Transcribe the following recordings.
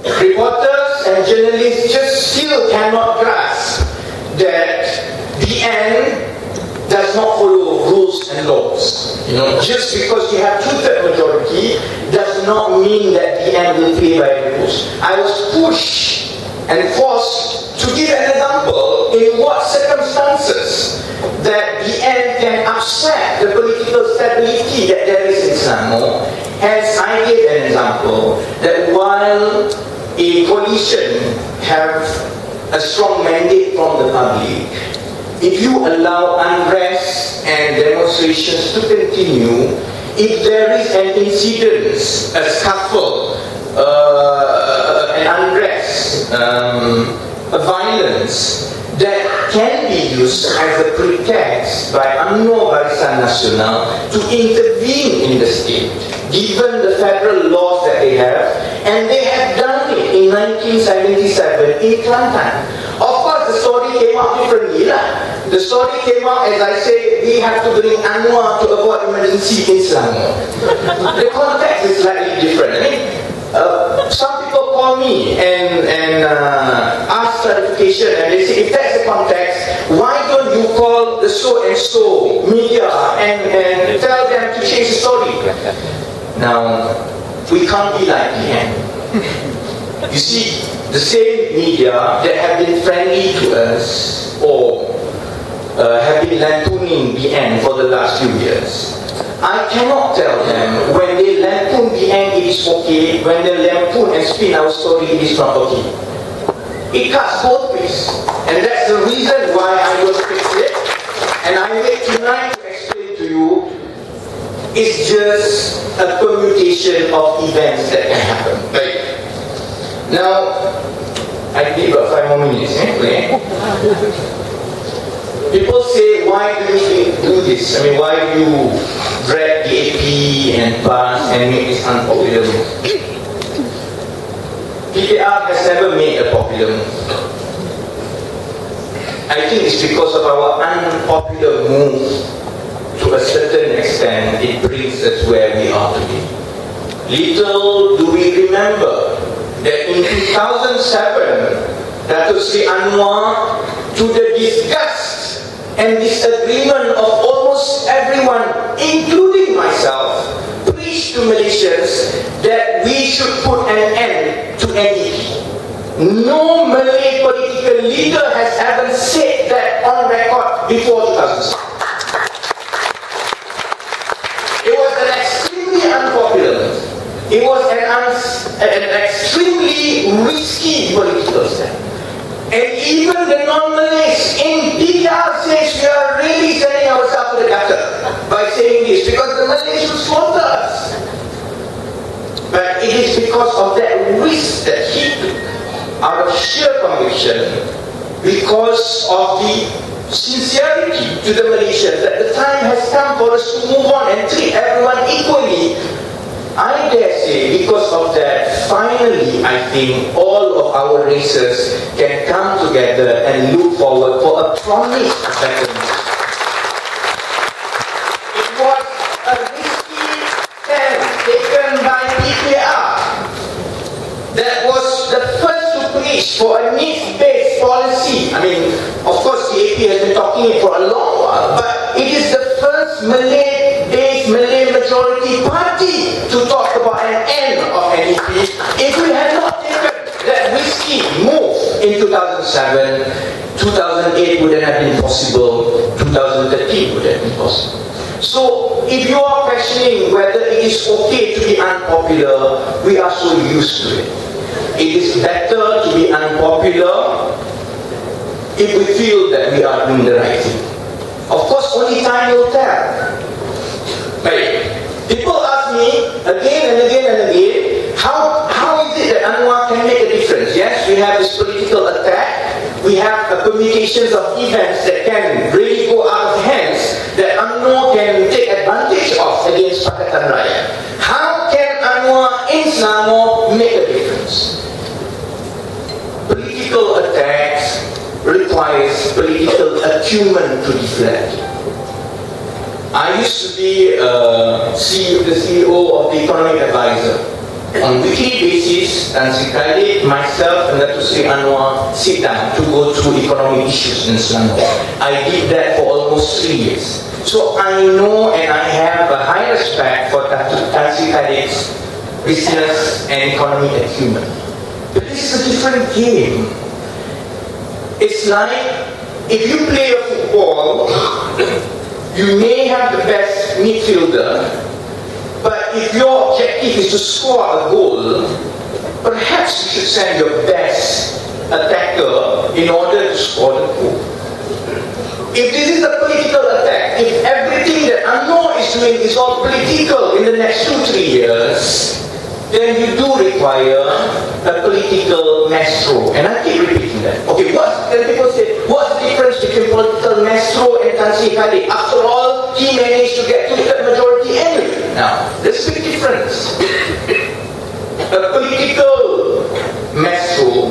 Reporters and journalists just still cannot grasp that the end does not follow rules and laws. You know, just because you have two-thirds majority does not mean that the end will play by the rules. I was pushed and forced to give an example in what circumstances that the end can upset the political stability that there is in Selangor. Hence, I gave an example that while a coalition have a strong mandate from the public, if you allow unrest and demonstrations to continue, if there is an incident, a scuffle, an unrest, a violence that can be used as a pretext by UMNO Barisan Nasional to intervene in the state, given the federal laws that they have, and they have done it in 1977 in Kelantan. Of course, the story came out differently. The story came out, as I say, we have to bring Anwar to avoid emergency in Selangor. The context is slightly different. I mean, some people call me and ask clarification, and they say, if that's the context, why don't you call the so-and-so media and tell them to change the story? Now, we can't be like the end. You see, the same media that have been friendly to us or have been lampooning the end for the last few years, I cannot tell them when they lampoon the end it is okay, when they lampoon and spin our story it is not okay. It cuts both ways, and that's the reason why I will fix it. And I wait tonight to explain to you. It's just a permutation of events that can happen. Right? Now, I give about 5 more minutes. People say, why do we do this? I mean, why do you drag the AP and PAS and make this unpopular move? PKR has never made a popular move. I think it's because of our unpopular move. To a certain extent, it brings us where we are today. Little do we remember that in 2007, Datuk Sri Anwar, to the disgust and disagreement of almost everyone, including myself, preached to Malaysians that we should put an end to NDP. No Malay political leader has ever said that on record before 2007. It was an extremely unpopular move. It was an extremely risky political step. And even the non-Malays in PKR says we are really sending ourselves to the gutter by saying this, because the Malays will slaughter us. But it is because of that risk that he took, out of sheer conviction, because of the sincerity to the Malaysians that the time has come for us to move on and treat everyone equally. I dare say, because of that, finally, I think all of our races can come together and look forward for a promise of betterment. It was a risky stand taken by PKR that was the first to preach for a needs-based policy. I mean, of course, the AP has been talking it for a long while, but it is the first Malay-based, Malay majority party to talk about an end of NDP. If we had not taken that risky move in 2007, 2008 wouldn't have been possible, 2013 would have been possible. So, if you are questioning whether it is okay to be unpopular, we are so used to it. It is better to be unpopular if we feel that we are doing the right thing. Of course, only time will tell. Right? People ask me again and again and again, how is it that Anwar can make a difference? Yes, we have this political attack, we have permutations of events that can really go out of hands, that UMNO can take advantage of against Pakatan Rakyat. How can Anwar in Selangor make a difference? Political attacks requires political acumen to deflect. I used to be the CEO of the Economic Advisor. on weekly basis, Tan Sri Khaled, myself, and Datuk Sri Anwar sit down to go through economic issues in Selangor. I did that for almost 3 years. So I know and I have a high respect for Tan Sri Khaled's business and economic acumen. But this is a different game. It's like if you play a football, you may have the best midfielder, but if your objective is to score a goal, perhaps you should send your best attacker in order to score the goal. If this is a political attack, if everything that UMNO is doing is all political in the next 2-3 years, then you do require a political maestro. And I keep repeating that. Okay, then people say, what's the difference between political maestro and Tan Sri Khaled? After all, he managed to get 2/3 majority anyway. Now, there's a big difference. A political maestro,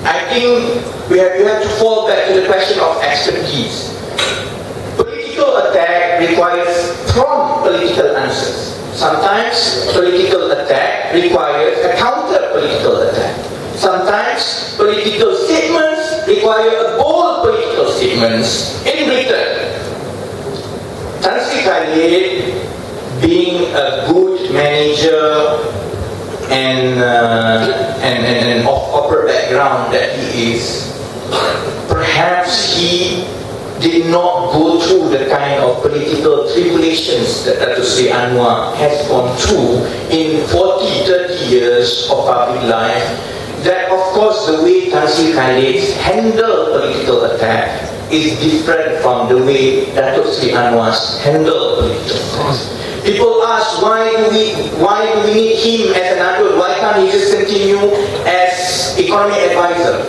I think we have to fall back to the question of expertise. Political attack requires prompt political answers. Sometimes political attack requires a counter-political attack. Sometimes political statements require a bold political statements in return. Tan Sri Khaled, being a good manager and of corporate background that he is, perhaps he did not go through the kind of political tribulations that Datuk Sri Anwar has gone through in 40-30 years of public life. That of course the way Tan Sri Khaled handled political attack is different from the way Datuk Sri Anwar's handled political attack. People ask, why do we need him as an adult? Why can't he just continue as economic advisor?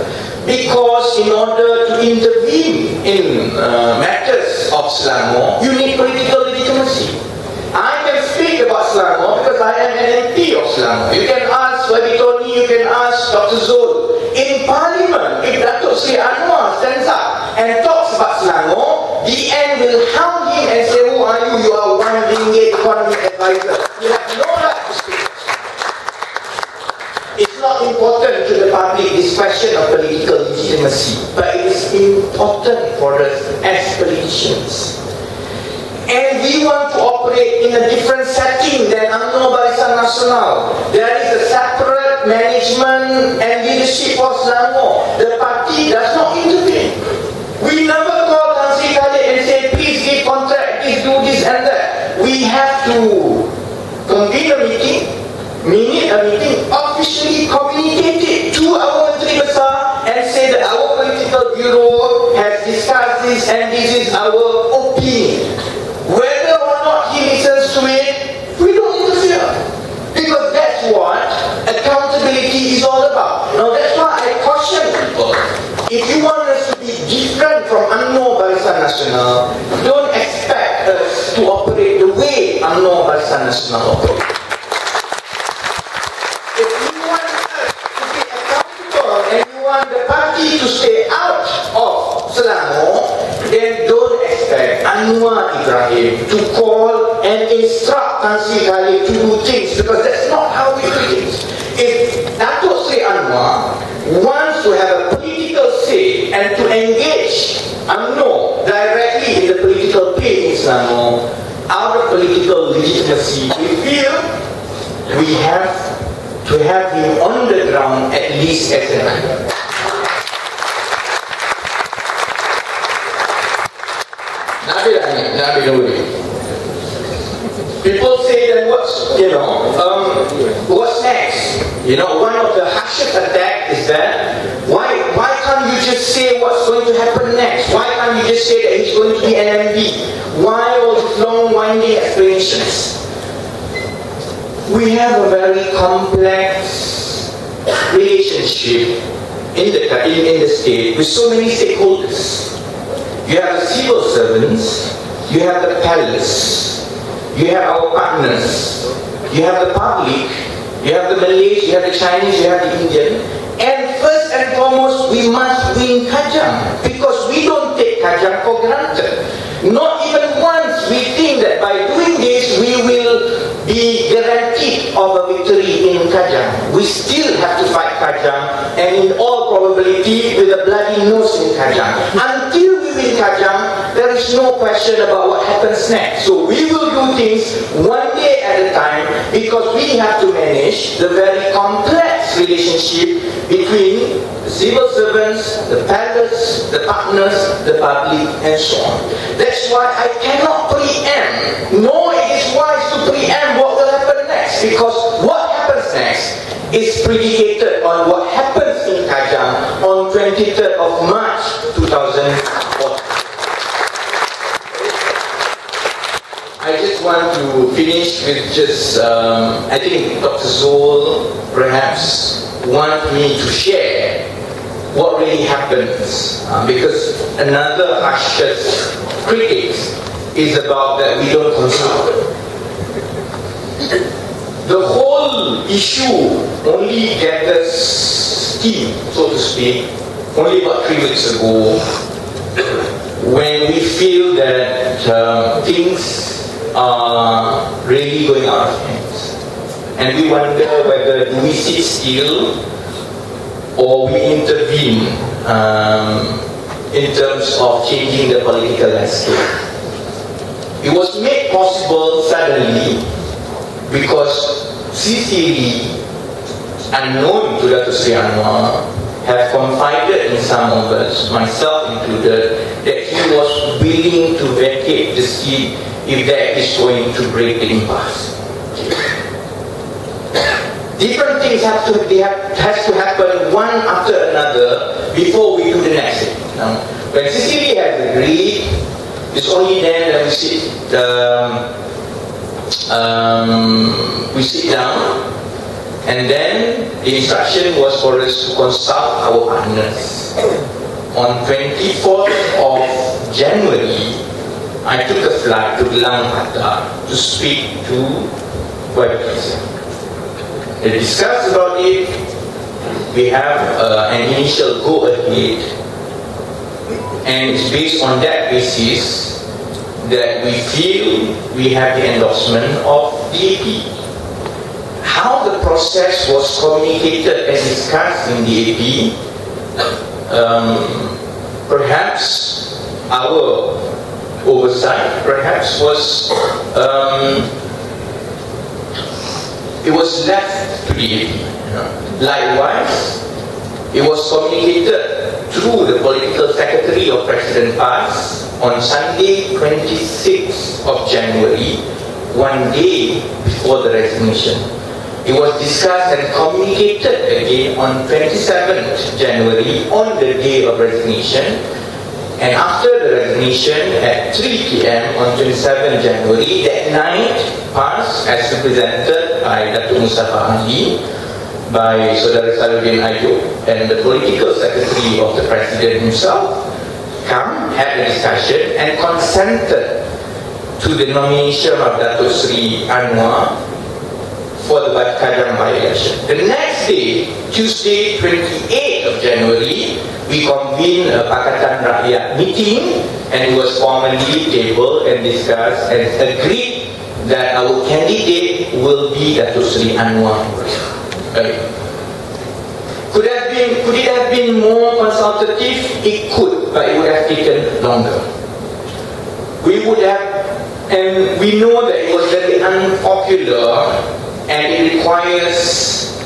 Because in order to intervene in matters of Selangor, you need political legitimacy. I can speak about Selangor because I am an MP of Selangor. You can ask DAP Tony, you can ask Dr. Zul. In Parliament, if Datuk Sri Anwar stands up and talks about Selangor, the end will hound him and say, who are you? You are one ringgit economic advisor. You have no right to speak. It's not important to the public, this question of political legitimacy, but it is important for us as politicians. And we want to operate in a different setting than UMNO Barisan Nasional. There is a separate management and leadership for Selangor. The party does not intervene. We never call Tan Sri Khaled and say, please give contract, please do this and that. We have to convene a meeting, minute a meeting, officially communicate it to our Menteri Besar and say that our political bureau has discussed this and this is our opinion. Whether or not he listens to it, we don't interfere. Because that's what accountability is all about. Now that's why I caution people. If you want us to be different from UMNO Barisan Nasional, don't expect us to operate the way UMNO Barisan Nasional operates. If you want us to be accountable and you want the party to stay out of Selangor, then don't expect Anwar Ibrahim to call and instruct Tan Sri Khaled to do things, because that's not how we do things. If Datuk Sri Anwar wants to have a political say and to engage UMNO directly in the political play in Selangor, out of political legitimacy, we feel we have to have him on the ground at least as an actor. People say that what's next? One of the harshest attacks is that why can't you just say what's going to happen next? Why can't you just say that he's going to be an MB? Why all these long winding explanations? We have a very complex relationship in the state with so many stakeholders. You have the civil servants, you have the palace, you have our partners, you have the public, you have the Malays, you have the Chinese, you have the Indian. And first and foremost, we must win Kajang, because we don't take Kajang for granted. Not even once we think that by doing this we will be guaranteed of a victory in Kajang. still have to fight Kajang, and in all probability with a bloody nose in Kajang. Until we win Kajang, there is no question about what happens next. So we will do things one day at a time, because we have to manage the very complex relationship between the civil servants, the palace, the partners, the public, and so on. That's why I cannot preempt, nor it is wise to preempt what will happen next, because what happens next is predicated on what happens in Kajang on 23rd of March 2014. I just want to finish with just, I think Dr. Zul perhaps want me to share what really happens, because another harshest critics is about that we don't consult. The whole issue only gathers steam, so to speak, only about 3 weeks ago, when we feel that things are really going out of hands. And we wonder whether do we sit still or we intervene in terms of changing the political landscape. It was made possible suddenly because CCD, unknown to Dato' Sri Anwar, have confided in some of us, myself included, that he was willing to vacate the seat if that is going to break the impasse. Different things has to happen one after another before we do the next thing. When CCD has agreed, it's only then that we sit down, and then the instruction was for us to consult our partners. On 24th of January, I took a flight to Langkata to speak to Wakil. They discussed about it. We have an initial go-ahead, and it's based on that basis that we feel we have the endorsement of DAP. How the process was communicated and discussed in DAP, perhaps our oversight perhaps was it was left to DAP. Likewise, it was communicated through the political secretary of President PAS on Sunday 26th of January, one day before the resignation. It was discussed and communicated again on 27th January on the day of resignation. And after the resignation at 3 p.m. on 27 January, that night, PAS, as represented by Datuk Mustafa Ali, by Saudara Saluddin Ayub, and the political secretary of the President himself, had a discussion and consented to the nomination of Datuk Sri Anwar for the Kajang by-election. The next day, Tuesday 28th of January, we convened a Pakatan Rakyat meeting, and it was formally tabled and discussed and agreed that our candidate will be Datuk Sri Anwar. Could it have been more consultative? It could, but it would have taken longer. We would have, and we know that it was very unpopular, and it requires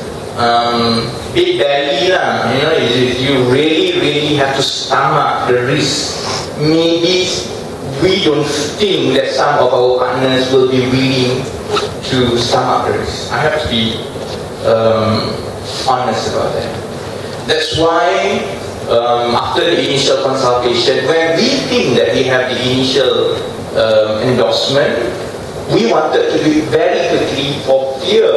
big belly lah. You really have to stomach the risk. Maybe we don't think that some of our partners will be willing to stomach the risk. I have to be honest about that. That's why after the initial consultation, when we think that we have the initial endorsement, we wanted to do it very quickly for fear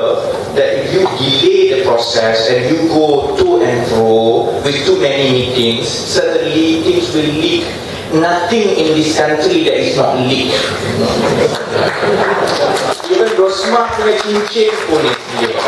that if you delay the process and you go to and fro with too many meetings, suddenly things will leak. Nothing in this country that is not leaked. Even Rosmah punya cincin pun is.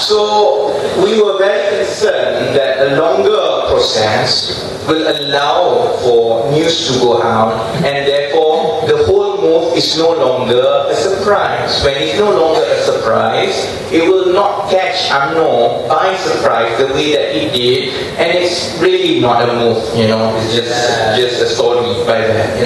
So we were very concerned that a longer process will allow for news to go out, and therefore the whole move move is no longer a surprise. When it's no longer a surprise, it will not catch UMNO by surprise the way that it did, and it's really not a move, it's just a story by that,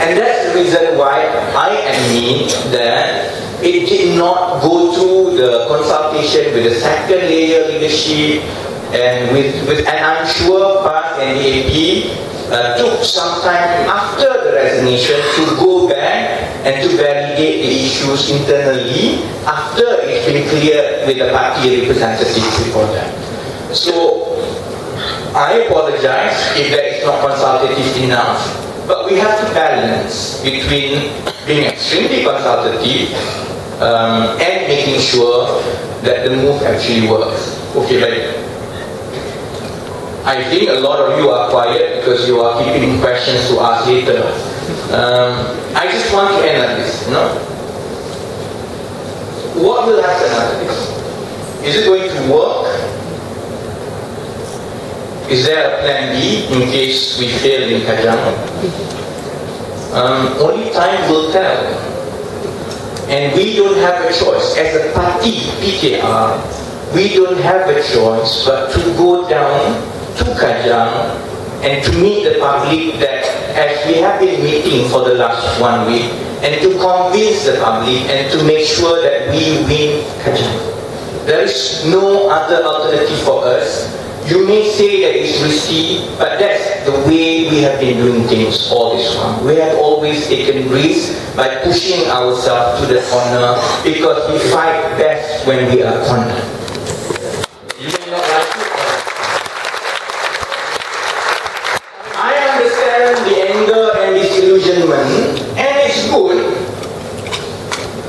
And that's the reason why I admit that it did not go through the consultation with the second layer leadership, and I'm sure PAS and DAP took some time after the resignation to go back and to validate the issues internally after it's been cleared with the party representatives before that. So I apologize if that is not consultative enough, but we have to balance between being extremely consultative and making sure that the move actually works. Okay, right. I think a lot of you are quiet because you are keeping questions to ask later. I just want to end like this, What will happen after this? Is it going to work? Is there a plan B in case we fail in Kajang? Only time will tell. And we don't have a choice. As a party, PKR, we don't have a choice but to go down to Kajang and to meet the public that as we have been meeting for the last 1 week, and to convince the public and to make sure that we win Kajang. There is no other alternative for us. You may say that it's risky, but that's the way we have been doing things all this while. We have always taken risks by pushing ourselves to the corner because we fight best when we are cornered. You may not like it. I understand the anger and disillusionment, and it's good,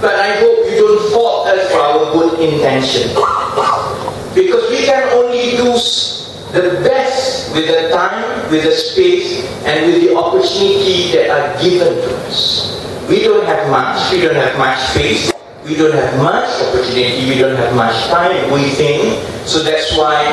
but I hope you don't fault us for our good intention. Because we can only do the best with the time, with the space, and with the opportunity that are given to us. We don't have much, we don't have much space, we don't have much opportunity, we don't have much time, we think. So that's why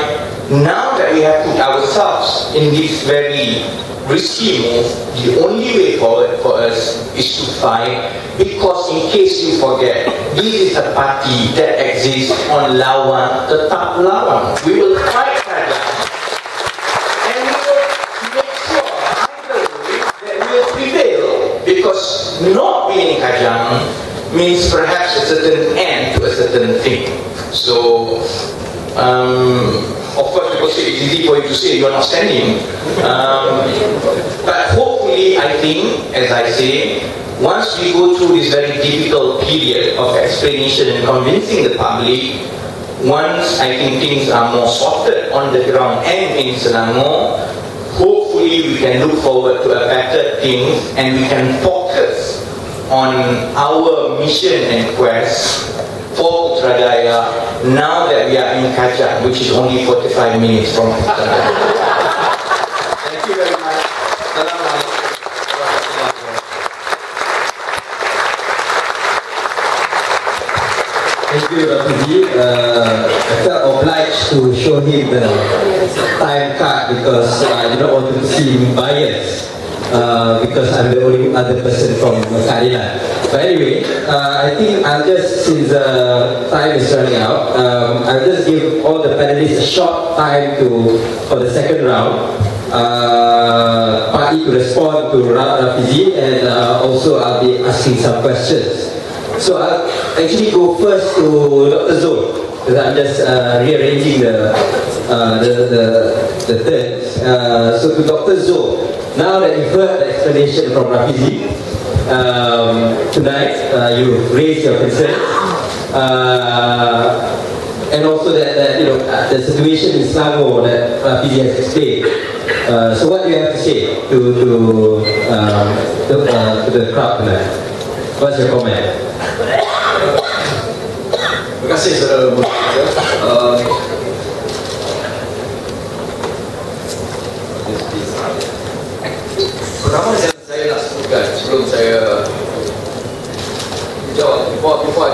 now that we have put ourselves in this very risky move, the only way forward for us is to fight, because in case you forget, this is a party that exists on lawan tetap lawan. We will fight Kajang, and we will make sure either way that we will prevail, because not winning Kajang means perhaps a certain end to a certain thing. So of course, people say it's easy for you to say you're not standing. But hopefully, I think, as I say, once we go through this very difficult period of explanation and convincing the public, once I think things are more sorted on the ground and in Selangor, hopefully we can look forward to a better thing and we can focus on our mission and quest for Putrajaya now that we are in Kajang, which is only 45 minutes from Putrajaya. Thank you very much. Assalamualaikum. Thank you, Rafizi. I felt obliged to show him the time card because I do not want to seem biased. Because I'm the only other person from Keadilan. But anyway, I think I'll just, since time is running out, I'll just give all the panelists a short time for the second round, partly to respond to Rafizi, and also I'll be asking some questions. So I'll actually go first to Dr. Zul, because I'm just rearranging the turns. So to Dr. Zul. Now that you've heard the explanation from Rafizi, tonight you raised your concern, and also that the situation in Selangor that Rafizi has explained. So what do you have to say to the crowd tonight? What's your comment? Terima kasih saudara moderator. Pertama saya nak sebutkan sebelum saya jawab, before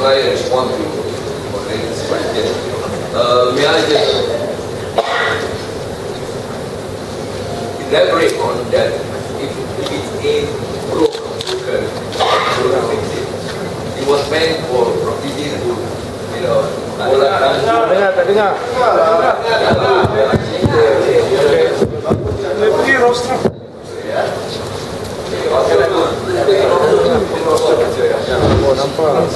I respond to this question, may I just elaborate on that if it's a pro meant for Rafizi to, you know, Tak dengar. Pergi rostrum. Oh, nampak.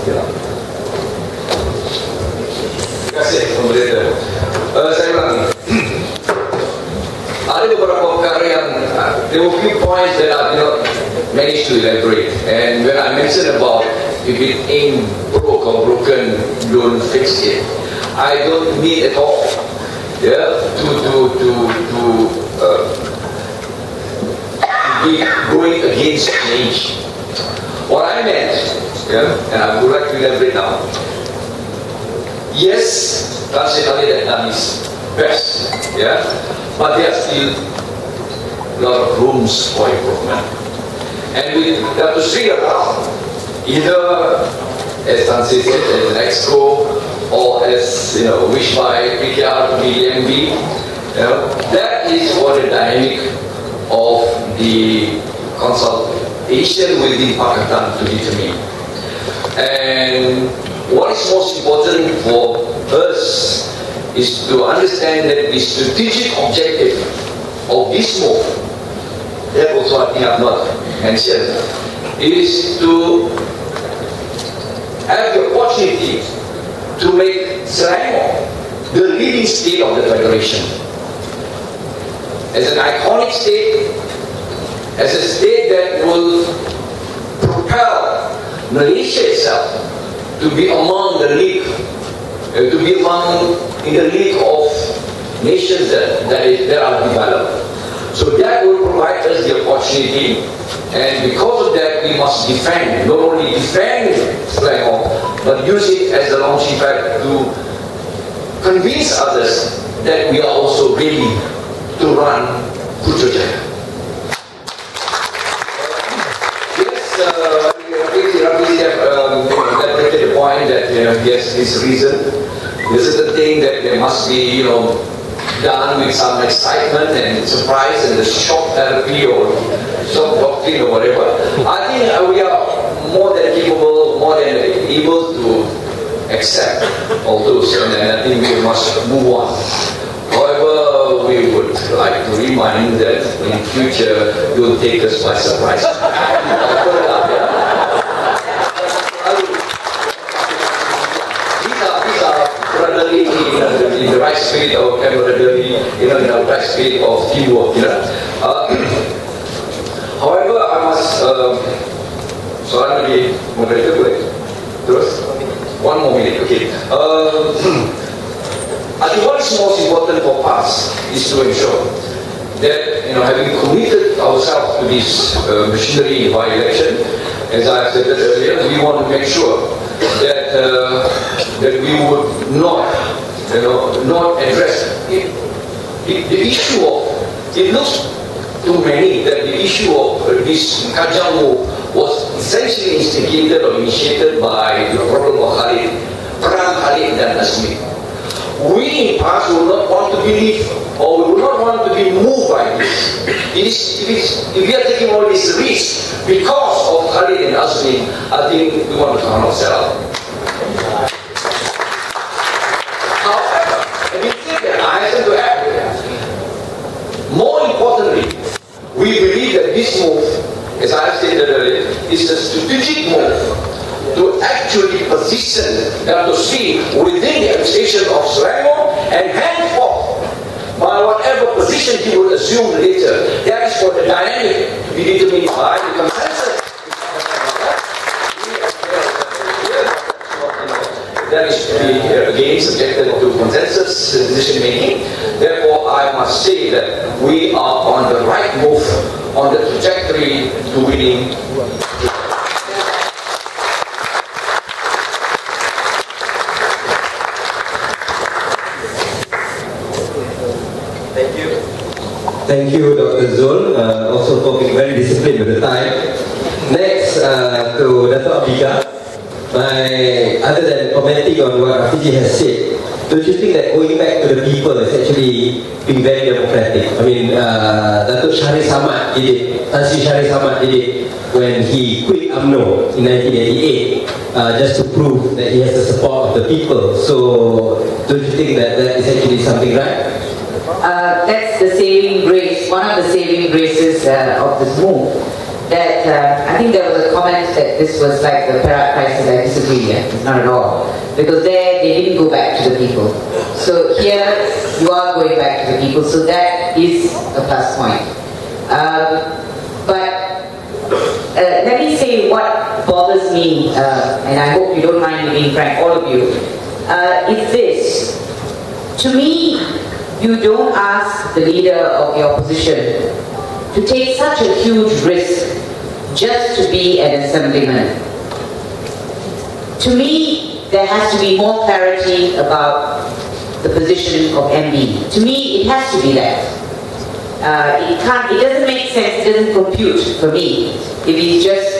Terima kasih, Pemerintah. Saya ulangi. Ada beberapa perkara yang there were few points that I did not manage to elaborate. And when I mentioned about if it ain't broke or broken, don't fix it. I don't need at all, yeah, to be going against change. What I meant, yeah, and I would like to elaborate now. Yes, that's it. That is best, yeah, but there are still a lot of rooms for improvement, and we have to see around either as transited as an exco or as, you know, wished by PKR to be MB. You know, that is for the dynamic of the consultation within Pakatan to determine. And what is most important for us is to understand that the strategic objective of this move, that also I think I have not mentioned, is to have the opportunity to make Selangor the leading state of the Federation. As an iconic state, as a state that will propel Malaysia itself to be among the league, to be among in the league of nations that are developed. So that will provide us the opportunity, and because of that we must defend, not only defend Selangor, but use it as a launching pad to convince others that we are also ready to run Putra Jaya. Yes, Rafizi elaborated the point that, you know, yes, this reason, this is the thing that there must be, you know, done with some excitement and surprise and the shock therapy or shock doctrine or whatever. I think we are more than capable, more than able to accept all those, and I think we must move on. However, we would like to remind that in future you'll take us by surprise. These are brotherly in the right spirit of camaraderie, you know, in the right spirit of teamwork, you know. However, I must soalan lagi moderator boleh? Terus? One more minute, okay. I think what is most important for us is to ensure that, you know, having committed ourselves to this machinery by election, as I said earlier, we want to make sure that that we would not, you know, not address the issue of, it looks to many that the issue of this Kajang move was essentially instigated or initiated by the problem of Khaled, perang Khaled dan Nazmi. We in PAS will not want to believe, or we will not want to be moved by this. If we are taking all this risk because of Khaled and Nazmi, I think we want to count ourselves. However, and we think that I hasten to add, more importantly, we believe that this move, as I stated earlier, is a strategic move to actually position Dr. C within the administration of Selangor, and henceforth, by whatever position he will assume later, that is for the dynamic to be determined by the consensus. That is to be again subjected to consensus decision making. Therefore, I must say that we are on the right move, on the trajectory to winning. Thank you. Thank you, Dr. Zul, also for being very disciplined with the time. Next, to Dato' Ambiga. Other than commenting on what Rafizi has said, don't you think that going back to the people is actually being very democratic? I mean, Datuk Syahrir Samad did it, Tan Sri Syahrir Samad did it when he quit UMNO in 1988, just to prove that he has the support of the people. So, don't you think that that is actually something right? That's the saving grace, one of the saving graces of this move. That I think there was a comment that this was like the Perak crisis. I disagree. It's not at all, because there they didn't go back to the people. So here you are going back to the people. So that is a plus point. But let me say what bothers me, and I hope you don't mind me being frank, all of you, is this. To me, you don't ask the leader of the opposition to take such a huge risk just to be an assemblyman. To me, there has to be more clarity about the position of MB. To me, it has to be that. It doesn't make sense, it doesn't compute for me if he's just,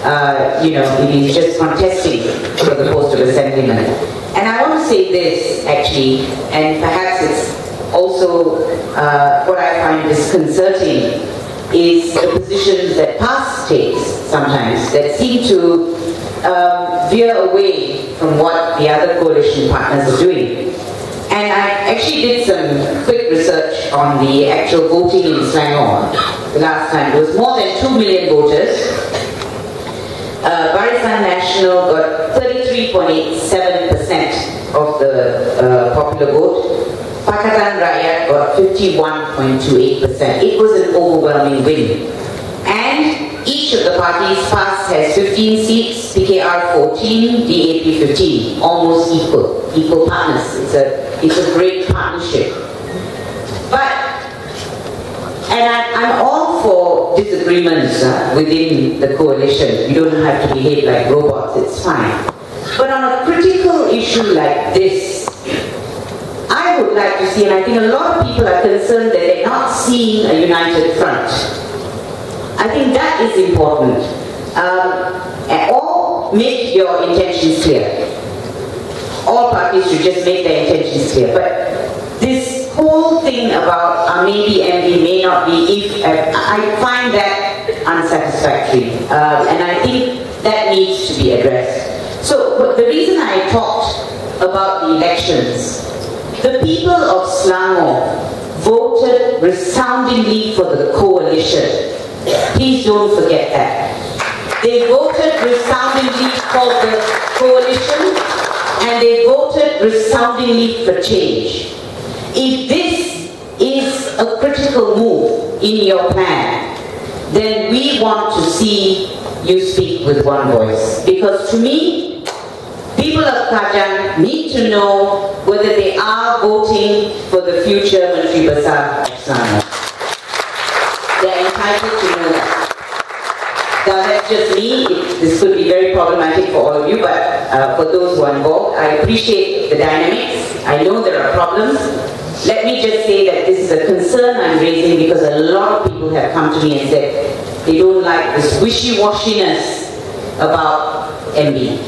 if he's just contesting for the post of assemblyman. And I want to say this, actually, and perhaps it's also what I find disconcerting is the positions that PAS takes sometimes that seem to veer away from what the other coalition partners are doing. And I actually did some quick research on the actual voting in Selangor the last time. There was more than 2 million voters. Barisan Nasional got 33.87% of the popular vote. Pakatan Rakyat got 51.28%. It was an overwhelming win. And each of the parties, PAS has 15 seats, PKR 14, DAP 15, almost equal partners. It's a great partnership. And I'm all for disagreements within the coalition. You don't have to behave like robots, it's fine. But on a critical issue like this, I would like to see, and I think a lot of people are concerned that they're not seeing a united front. I think that is important. Or make your intentions clear. All parties should just make their intentions clear. But this whole thing about maybe MD may not be if, I find that unsatisfactory. And I think that needs to be addressed. So the reason I talked about the elections, the people of Selangor voted resoundingly for the coalition. Please don't forget that. They voted resoundingly for the coalition, and they voted resoundingly for change. If this is a critical move in your plan, then we want to see you speak with one voice. Because to me, people of Kajang need to know whether they are voting for the future Menteri Besar of Selangor. They're entitled to know that. Now that's just me. This could be very problematic for all of you, but for those who are involved, I appreciate the dynamics. I know there are problems. Let me just say that this is a concern I'm raising because a lot of people have come to me and said they don't like this wishy-washiness about MB.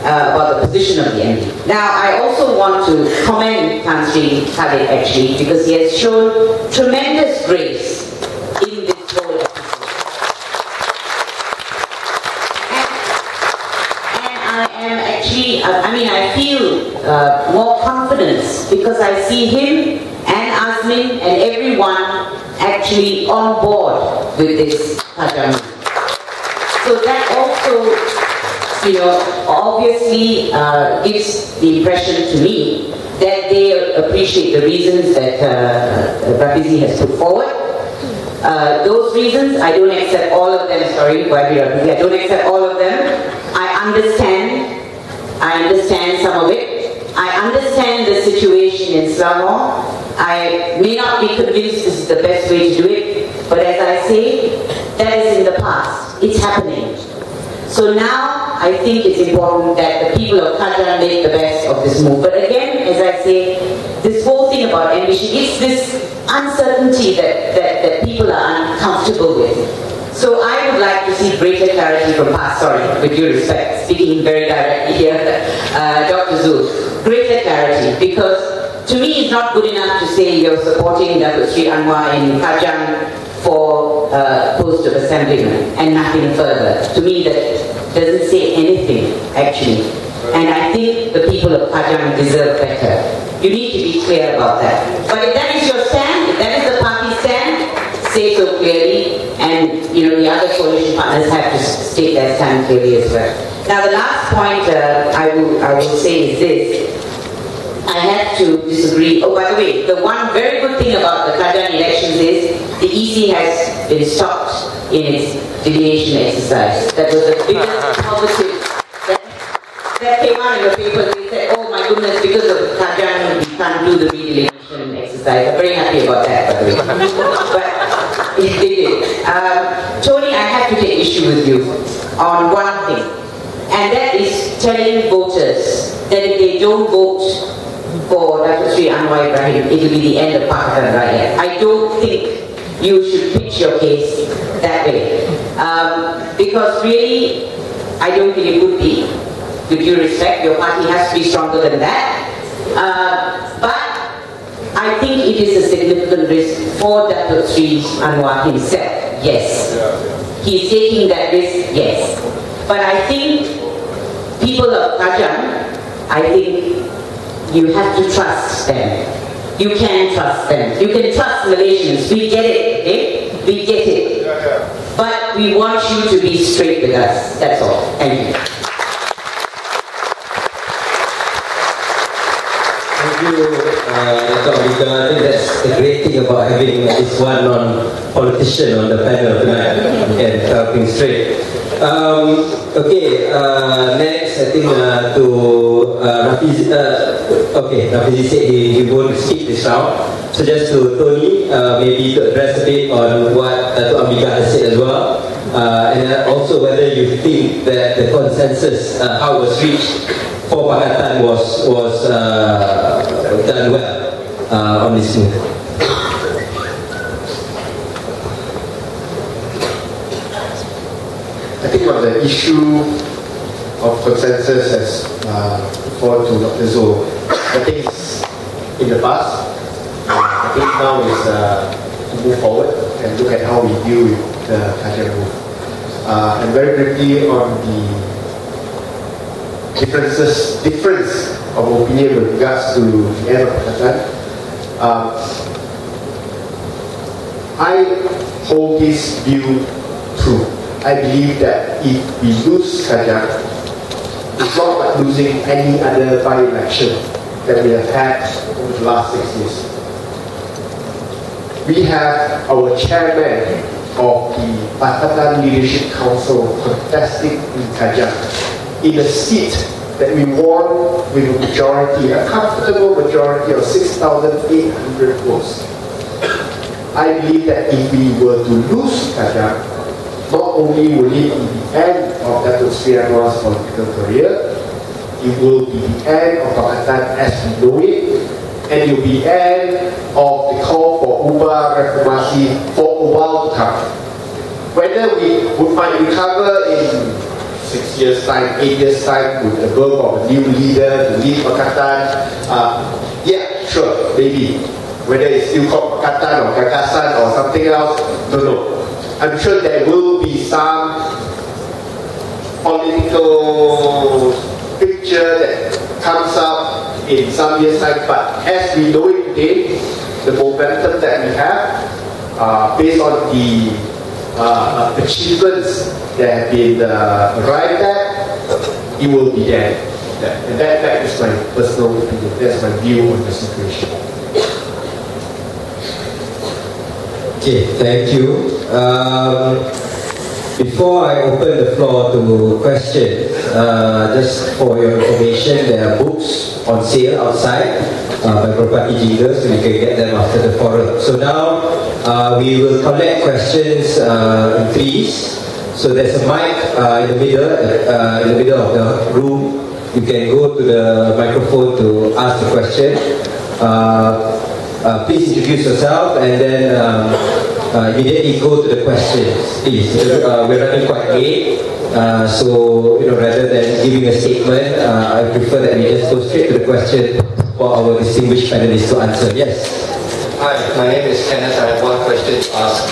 About the position of the MD. Now, I also want to commend Tan Sri Khaled actually because he has shown tremendous grace in this whole episode. And I am actually, I feel more confidence because I see him and Azmin and everyone actually on board with this Kajang. So that also, obviously gives the impression to me that they appreciate the reasons that Rafizi has put forward. Those reasons, I don't accept all of them, sorry, I don't accept all of them. I understand some of it. I understand the situation in Selangor. I may not be convinced this is the best way to do it, but as I say, that is in the past. It's happening. So now, I think it's important that the people of Kajang make the best of this move. But again, as I say, this whole thing about ambition, it's this uncertainty that people are uncomfortable with. So I would like to see greater clarity from PAS, sorry, with due respect, speaking very directly here, Dr. Zul. greater clarity, because to me it's not good enough to say you're supporting Datuk Sri Anwar in Kajang for post of assemblyman and nothing further. To me that doesn't say anything actually, and I think the people of Kajang deserve better. You need to be clear about that. But if that is your stand, if that is the party stand, say so clearly, and the other coalition partners have to state their stand clearly as well. Now the last point I will say is this. I have to disagree. Oh, by the way, the one very good thing about the Kajang elections is the EC has been stopped in its delineation exercise. That was the biggest positive that came out in the paper. They said, oh my goodness, because of Kajang we can't do the redelineation exercise. I'm very happy about that, by the way. But they did. Tony, I have to take issue with you on one thing, and that is telling voters that if they don't vote for Datuk Sri Anwar Ibrahim, it will be the end of Pakatan Rakyat. I don't think you should pitch your case that way. Because really, I don't think it would be. With due respect, your party has to be stronger than that. But I think it is a significant risk for Datuk Sri Anwar himself, yes. He's taking that risk, yes. But I think people of Kajang, I think you have to trust them. You can trust them. You can trust Malaysians. We get it, okay? We get it. But we want you to be straight with us. That's all. Thank you. Thank you, Dr. Ambiga. I think that's the great thing about having this one non-politician on the panel tonight. And talking straight. Okay, next I think to Rafizi. Okay, Rafizi said he won't skip this round. So just to Tony, maybe to address a bit on what Dr. Ambiga has said as well. And also whether you think that the consensus, how it was reached for Pakatan was done well on this move. I think on the issue of consensus as referred to Dr. Zul, I think it's in the past. I think now is to move forward and look at how we deal with the Kajang move. And very briefly on the difference of opinion with regards to the end of Pakatan, I hold this view true. I believe that if we lose Kajang, it's not like losing any other by-election that we have had over the last 6 years. We have our chairman of the Pakatan Leadership Council contesting in Kajang in a seat that we won with a majority, a comfortable majority of 6,800 votes. I believe that if we were to lose Kajang, not only will it be the end of Datuk Sri Anwar's political career, it will be the end of Pakatan as we know it, and it will be the end of the call for Ubah Reformasi for a while to come. Whether we might recover in 6 years' time, 8 years' time with the birth of a new leader to lead Pakatan, yeah, sure, maybe. Whether it's still called Pakatan or Gagasan or something else, don't know. I'm sure there will be some political picture that comes up in some years' time, but as we know it today, the momentum that we have, based on the achievements that have been arrived at, it will be there. And that is my personal opinion, that's my view on the situation. Okay, thank you. Before I open the floor to questions, just for your information, there are books on sale outside by Property Jingle, so you can get them after the forum. So now we will collect questions in threes. So there's a mic in the middle of the room. You can go to the microphone to ask the question. Please introduce yourself, and then immediately go to the questions, please. We're running quite late, so rather than giving a statement, I prefer that we just go straight to the question for our distinguished panelists to answer. Yes. Hi, my name is Kenneth. I have one question to ask.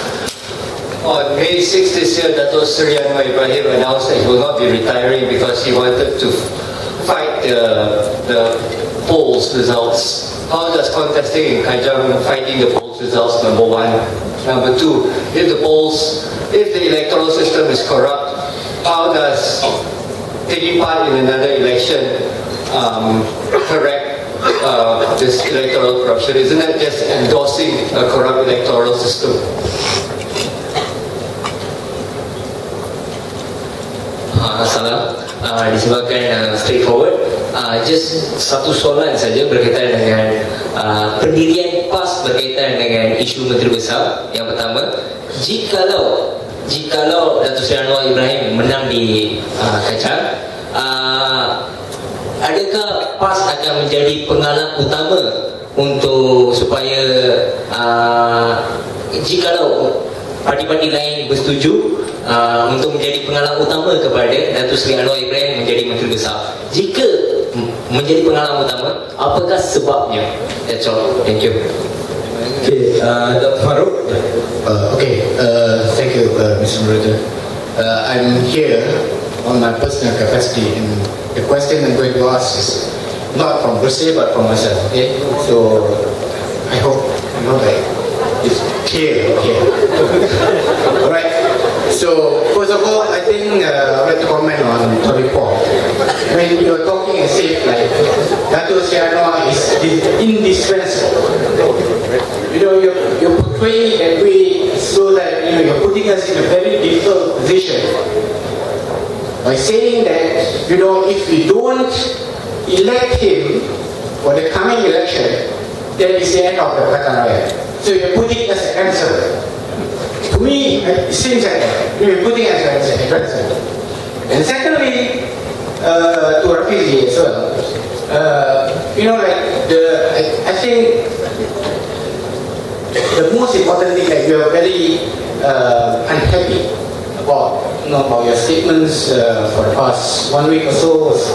On May 6 this year, Dato' Sri Anwar Ibrahim announced that he will not be retiring because he wanted to fight the polls results. How does contesting in Kajang fighting the polls results, number one? Number two, if the electoral system is corrupt, how does taking part in another election correct this electoral corruption? Isn't that just endorsing a corrupt electoral system? Salam, disebabkan straightforward. Just satu soalan saja berkaitan dengan pendirian PAS berkaitan dengan isu Menteri Besar. Yang pertama, jikalau Dato' Sri Anwar Ibrahim menang di Kajang, adakah PAS akan menjadi penghalang utama untuk supaya jikalau parti-parti lain bersetuju untuk menjadi penghalang utama kepada Dato' Sri Anwar Ibrahim menjadi Menteri Besar? Jika menjadi penghalang utama, apakah sebabnya? That's all. Thank you. Okay, Dr. Farouk. Thank you, Mr. Moderator. I'm here on my personal capacity, and the question I'm going to ask is not from Brazil but from myself. Okay, so I hope that it's clear. Okay. All right. So first of all, I think I'd like to comment on Tony Pua. When you're talking as if like Dato' Sri Anwar is indispensable, you're portraying that way so that you're putting us in a very difficult position by saying that if we don't elect him for the coming election, then it's the end of the Pakatan Rakyat. So you're putting us as an answer. To me, it seems like you're putting us as an answer. And secondly, to Rafizi as well, I think the most important thing that you are very unhappy about your statements for the past 1 week or so was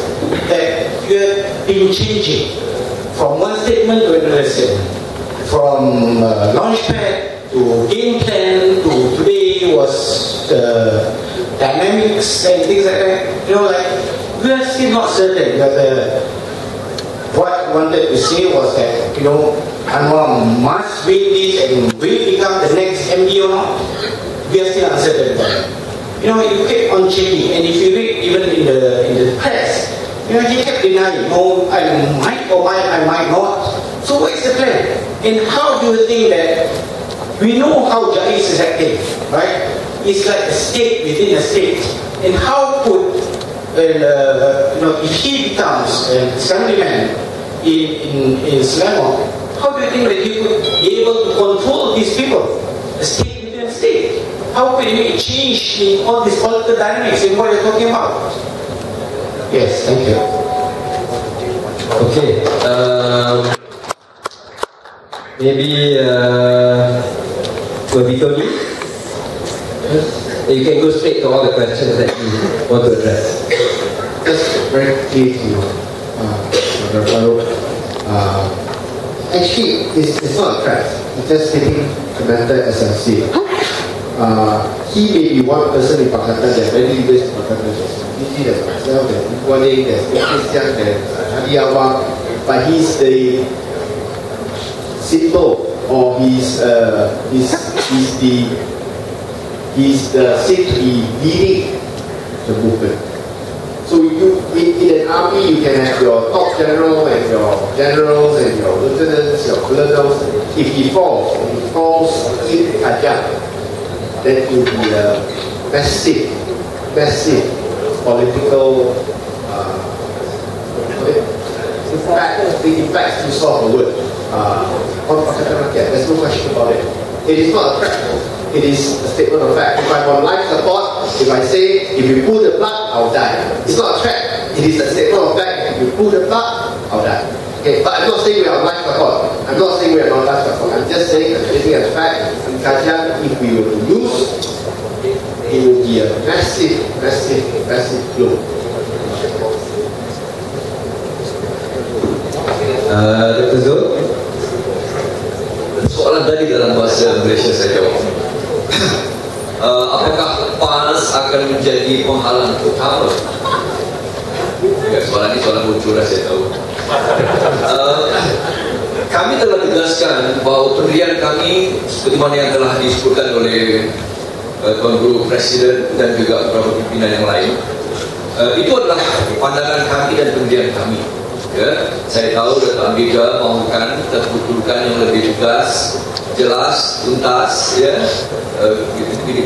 that you have been changing from one statement to another statement, from launchpad to game plan to today was dynamics and things like that. We are still not certain whether what I wanted to say was that Anwar must win this and will become the next MD or not. We are still uncertain about it. You keep on changing, and if you read even in the press, he kept denying, no, I might or I might not. So what is the plan? And how do you think that we know how Jais is acting, right? It's like a state within a state. And how could, if he becomes an assemblyman in Selangor, how do you think that he could be able to control these people? A state within a state. How could he make change in all these political dynamics in what you're talking about? Yes, thank you. Okay. Maybe will be Tony. You can go straight to all the questions that you want to address. Just very clear to you, Dr. Farouk. Actually, it's not a threat. It's just taking the matter as I see it. He may be one person in Pakatan, there are many leaders in Pakatan. There's myself, there's Kuning, there's Christian, there's Hadiawang, but he's the symbol, or he's seems to be leading the movement. So in an army, you can have your top general and your generals and your lieutenants, your colonels. If he falls in Kajang, then it will be a massive political impact to solve the word on Pakatan Rakyat. There's no question about it. It is not a threat. It is a statement of fact. If I'm on life support, if I say, if you pull the plug, I'll die. It's not a threat. It is a statement of fact. If you pull the plug, I'll die. Okay, but I'm not saying we are blind support. I'm not saying we are not blind support. I'm just saying that taking as fact in Kajang, if we were to lose, it will be a massive blow. Dr. Zul? Soalan tadi dalam bahasa Malaysia saya jawab. Apakah PAS akan menjadi penghalang utama? Ya, soalan ini soalan bocoran saya tahu. Kami telah tegaskan bahawa pendirian kami seperti mana yang telah disebutkan oleh Tuan Guru Presiden dan juga beberapa pimpinan yang lain, itu adalah pandangan kami dan pendirian kami. Ya, saya tahu Datuk Ambiga mahukan terbetulkan yang lebih tegas, jelas, tuntas, ya,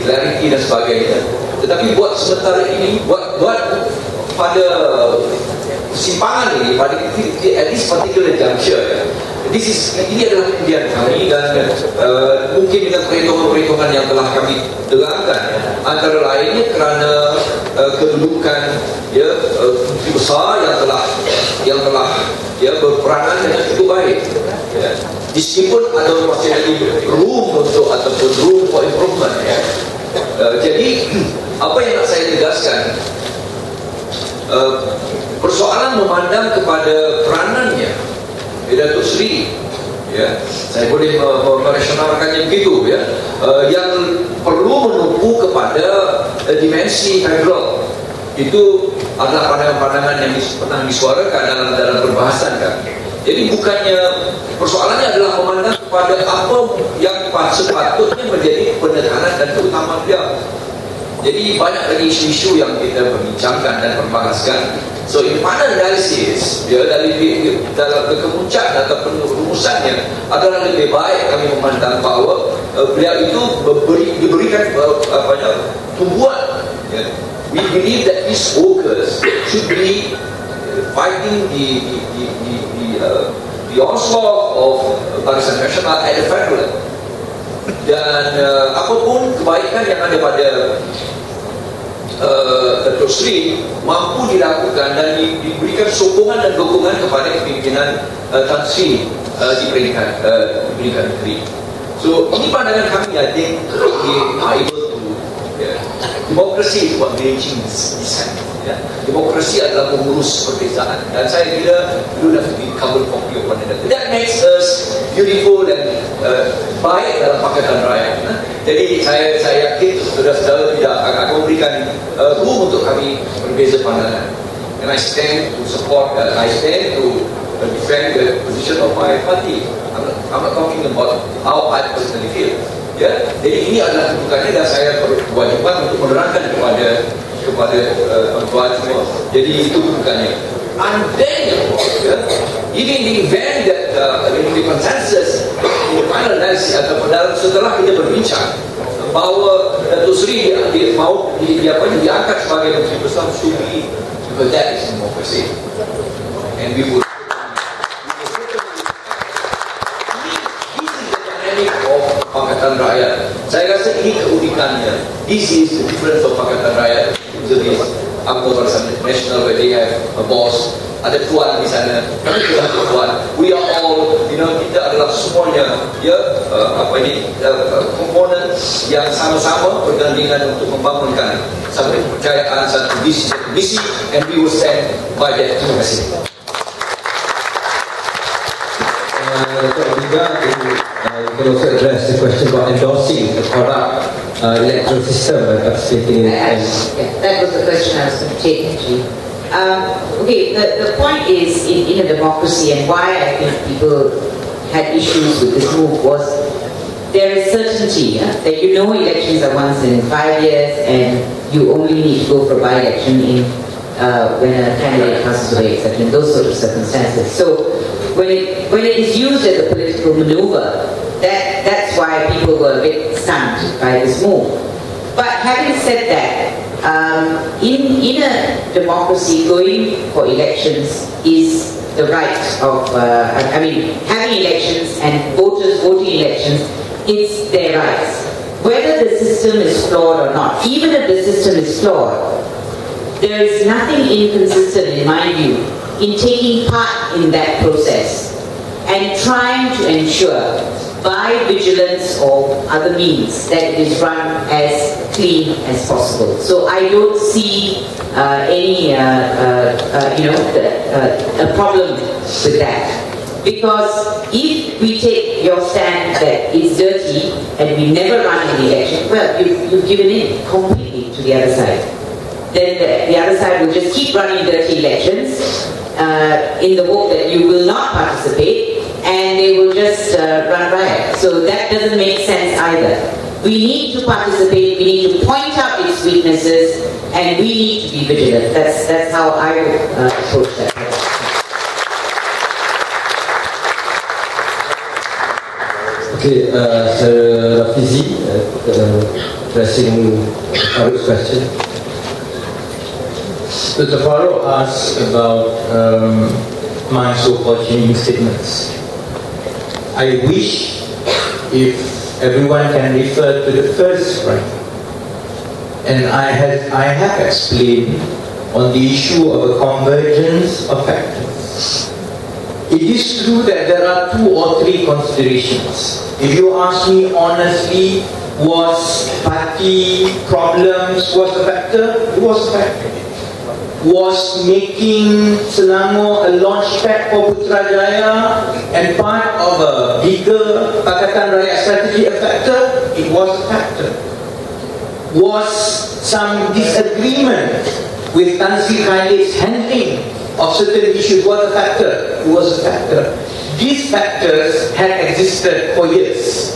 clarity dan sebagainya. Tetapi buat sementara ini, buat pada simpangan ini, pada at this particular juncture, ya, ini adalah pendirian kami dan mungkin dengan perhitungan-perhitungan yang telah kami terangkan, antara lainnya kerana kedudukan ya menteri besar yang telah ya berperanan dengan cukup baik. Ya. Meskipun ada masih lagi room untuk ataupun room for improvement. Ya. Jadi apa yang nak saya tegaskan? Persoalan memandang kepada peranannya Datuk Seri, ya, saya boleh merasionalkannya begitu, ya, yang perlu menumpu kepada dimensi federal. Itu adalah pandangan-pandangan yang pernah disuarakan dalam perbahasan kami. Jadi bukannya persoalannya adalah memandang kepada apa yang sepatutnya menjadi penekanan dan keutamaan dia. Jadi banyak lagi isu-isu yang kita perbincangkan dan perbahaskan. So in final analysis, ya, dalam kemunculan ataupun rumusannya adalah lebih baik kami memandang bahawa beliau itu diberikan tumbuhan. Ya. We believe that his focus should be fighting the onslaught of Barisan Nasional at the federal level. Dan apapun kebaikan yang ada pada Datuk Seri mampu dilakukan dan diberikan sokongan dan dukungan kepada kepimpinan Tan Sri di peringkat negeri. So ini pandangan kami, I think we are able to, demokrasi is what managing design. Demokrasi adalah mengurus perbezaan dan saya kira you have to be common copy of one another. That makes us beautiful dan baik dalam Pakatan Rakyat. Jadi saya yakin saudara-saudara tidak akan memberikan room untuk kami berbeza pandangan. And I stand to support, I stand to defend the position of my party. I'm not talking about how I personally feel. Ya, jadi ini adalah kebutuhannya dan saya berkewajiban untuk menerangkan kepada tuan-tuan semua. Jadi itu bukannya. And then, even the event that the consensus in the final analysis ataupun setelah kita berbincang bahawa Datuk Seri mau diangkat sebagai Menteri Besar Suri, because that is democracy, and we would. Pakatan Rakyat. Saya rasa ini keunikannya. This is the difference of Pakatan Rakyat. Jadi, Barisan Nasional where they have a boss, ada tuan di sana, kami juga ada tuan. We are all, kita adalah semuanya, komponen yang sama-sama bergandingan untuk membangunkan satu kepercayaan, satu visi, and we will stand by that. Terima kasih. Dr. Ambiga, you can also address the question about endorsing the product electoral system by participating in it. That was the question I was going to take, actually. Okay, the point is in a democracy, and why I think people had issues with this move was there is certainty that elections are once in 5 years, and you only need to go for a by-election when a candidate passes away, etc. In those sort of circumstances. So when it is used as a political maneuver, that's why people were a bit stunned by this move. But having said that, in a democracy, going for elections is the right of, having elections and voters voting elections, it's their rights. Whether the system is flawed or not, even if the system is flawed, there is nothing inconsistent, in my view, in taking part in that process and trying to ensure by vigilance or other means that it is run as clean as possible. So I don't see any a problem with that. Because if we take your stand that it's dirty and we never run an election, well, you've given in completely to the other side. Then the other side will just keep running dirty elections in the hope that you will not participate, and they will just run riot. So that doesn't make sense either. We need to participate, we need to point out its weaknesses, and we need to be vigilant. That's how I would approach that. Okay, Sir Rafizi, addressing Farouk's question. So the Farouk asked about my so-called changing statements. I wish if everyone can refer to the first right. And I have explained on the issue of a convergence of factors. It is true that there are 2 or 3 considerations. If you ask me honestly, was party problems was a factor? It was a factor. Was making Selangor a launch pad for Putrajaya and part of a bigger Pakatan Rakyat strategy a factor? It was a factor. Was some disagreement with Tan Sri Khair's handling of certain issues was a factor? It was a factor. These factors had existed for years.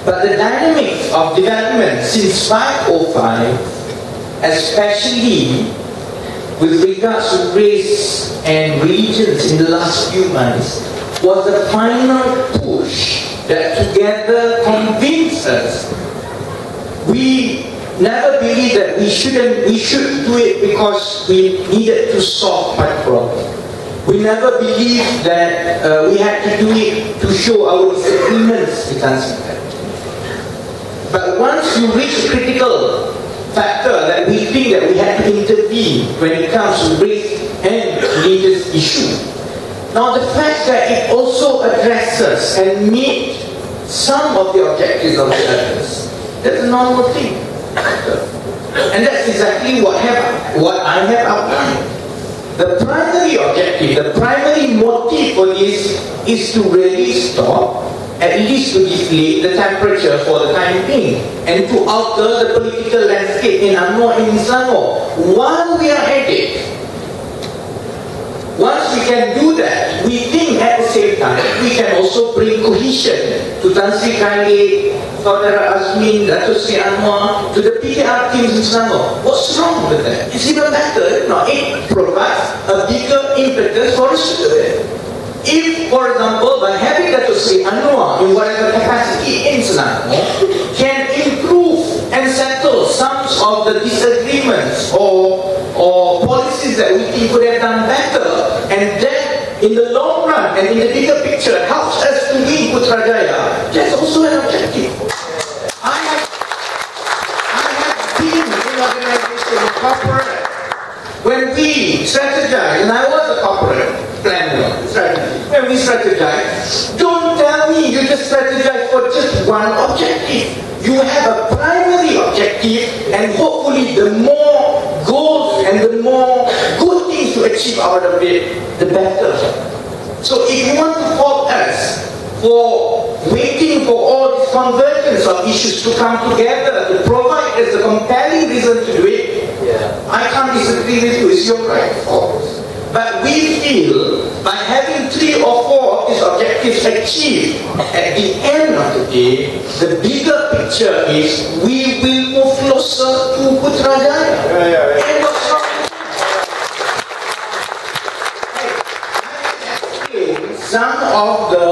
But the dynamics of development since 505, especially with regards to race and religions in the last few months, was the final push that together convinced us. We never believed that we should do it because we needed to solve my problem. We never believed that we had to do it to show our disagreements with Tan Sri Khair. But once you reach a critical factor that we think that we had to intervene when it comes to race and religious issues. Now the fact that it also addresses and meets some of the objectives of the others, that's a normal thing. And that's exactly what I have outlined. The primary objective, the primary motive for this is to really stop, at least to deflate the temperature for the time being, and to alter the political landscape in Anwar and in Selangor. While we are at it, once we can do that, we think at the same time we can also bring cohesion to Tan Sri Khair, Saudara Azmin, Dato' Sri Anwar, to the PDR teams in Selangor. What's wrong with that? It's even better. No, it provides a bigger impetus for us to do it. If, for example, by having Dato' Sri Anwar in whatever capacity in Selangor can improve and settle some of the disagreements or policies that we think could have done better, and that in the long run and in the bigger picture helps us to win Putrajaya, that's also an objective. I have been in organization corporate when we strategize, and I was a corporate planner, when we strategize, don't tell me you just strategize for just one objective. You have a primary objective, and hopefully the more goals and the more good things to achieve out of it, the better. So if you want to fault us for waiting for all this convergence of issues to come together to provide us a compelling reason to do it, I can't disagree with you, it's your right, of course. But we feel by having 3 or 4 of these objectives achieved, at the end of the day, the bigger picture is we will move closer to Putrajaya. And what's wrong? Some of the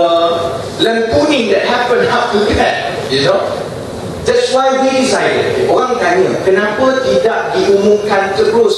lampooning that happened after that, you know. That's why we decided, orang tanya, kenapa tidak diumumkan terus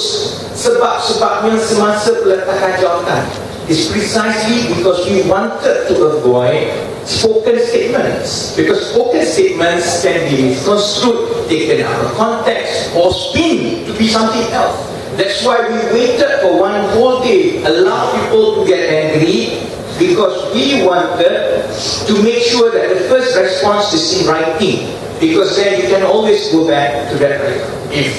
sebab-sebabnya semasa peletakan jawatan? It's precisely because we wanted to avoid spoken statements. Because spoken statements can be misconstrued taken out of context or spin to be something else. That's why we waited for one whole day, allow people to get angry, because we wanted to make sure that the first response is in writing, because then you can always go back to that writer. If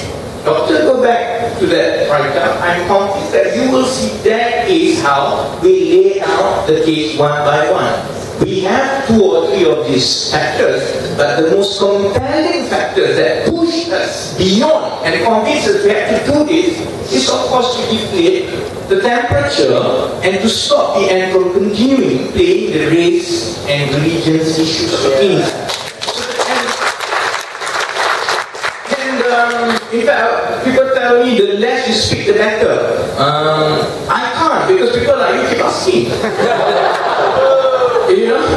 Doctor go back to that writer, I'm confident that you will see that is how we lay out the case one by one. We have 2 or 3 of these factors, but the most compelling factor that push us beyond and convince us we have to do this is, of course, to deflate the temperature and to stop the end from continuing playing the race and religious issues in. In fact, people tell me the less you speak, the better. I can't, because people like you keep asking.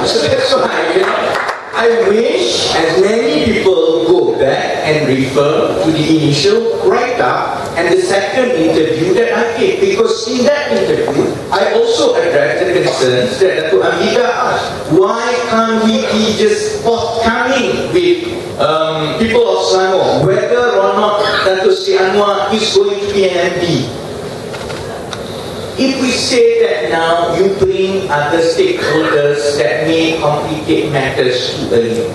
So that's why, I wish as many people go back and refer to the initial write-up and the second interview that I gave, because in that interview, I also addressed the concerns that Ambiga asked. Why can't we be just forthcoming with people of Selangor, whether or not Dato' Sri Anwar is going to be an MP? If we say that now, you bring other stakeholders that may complicate matters too early.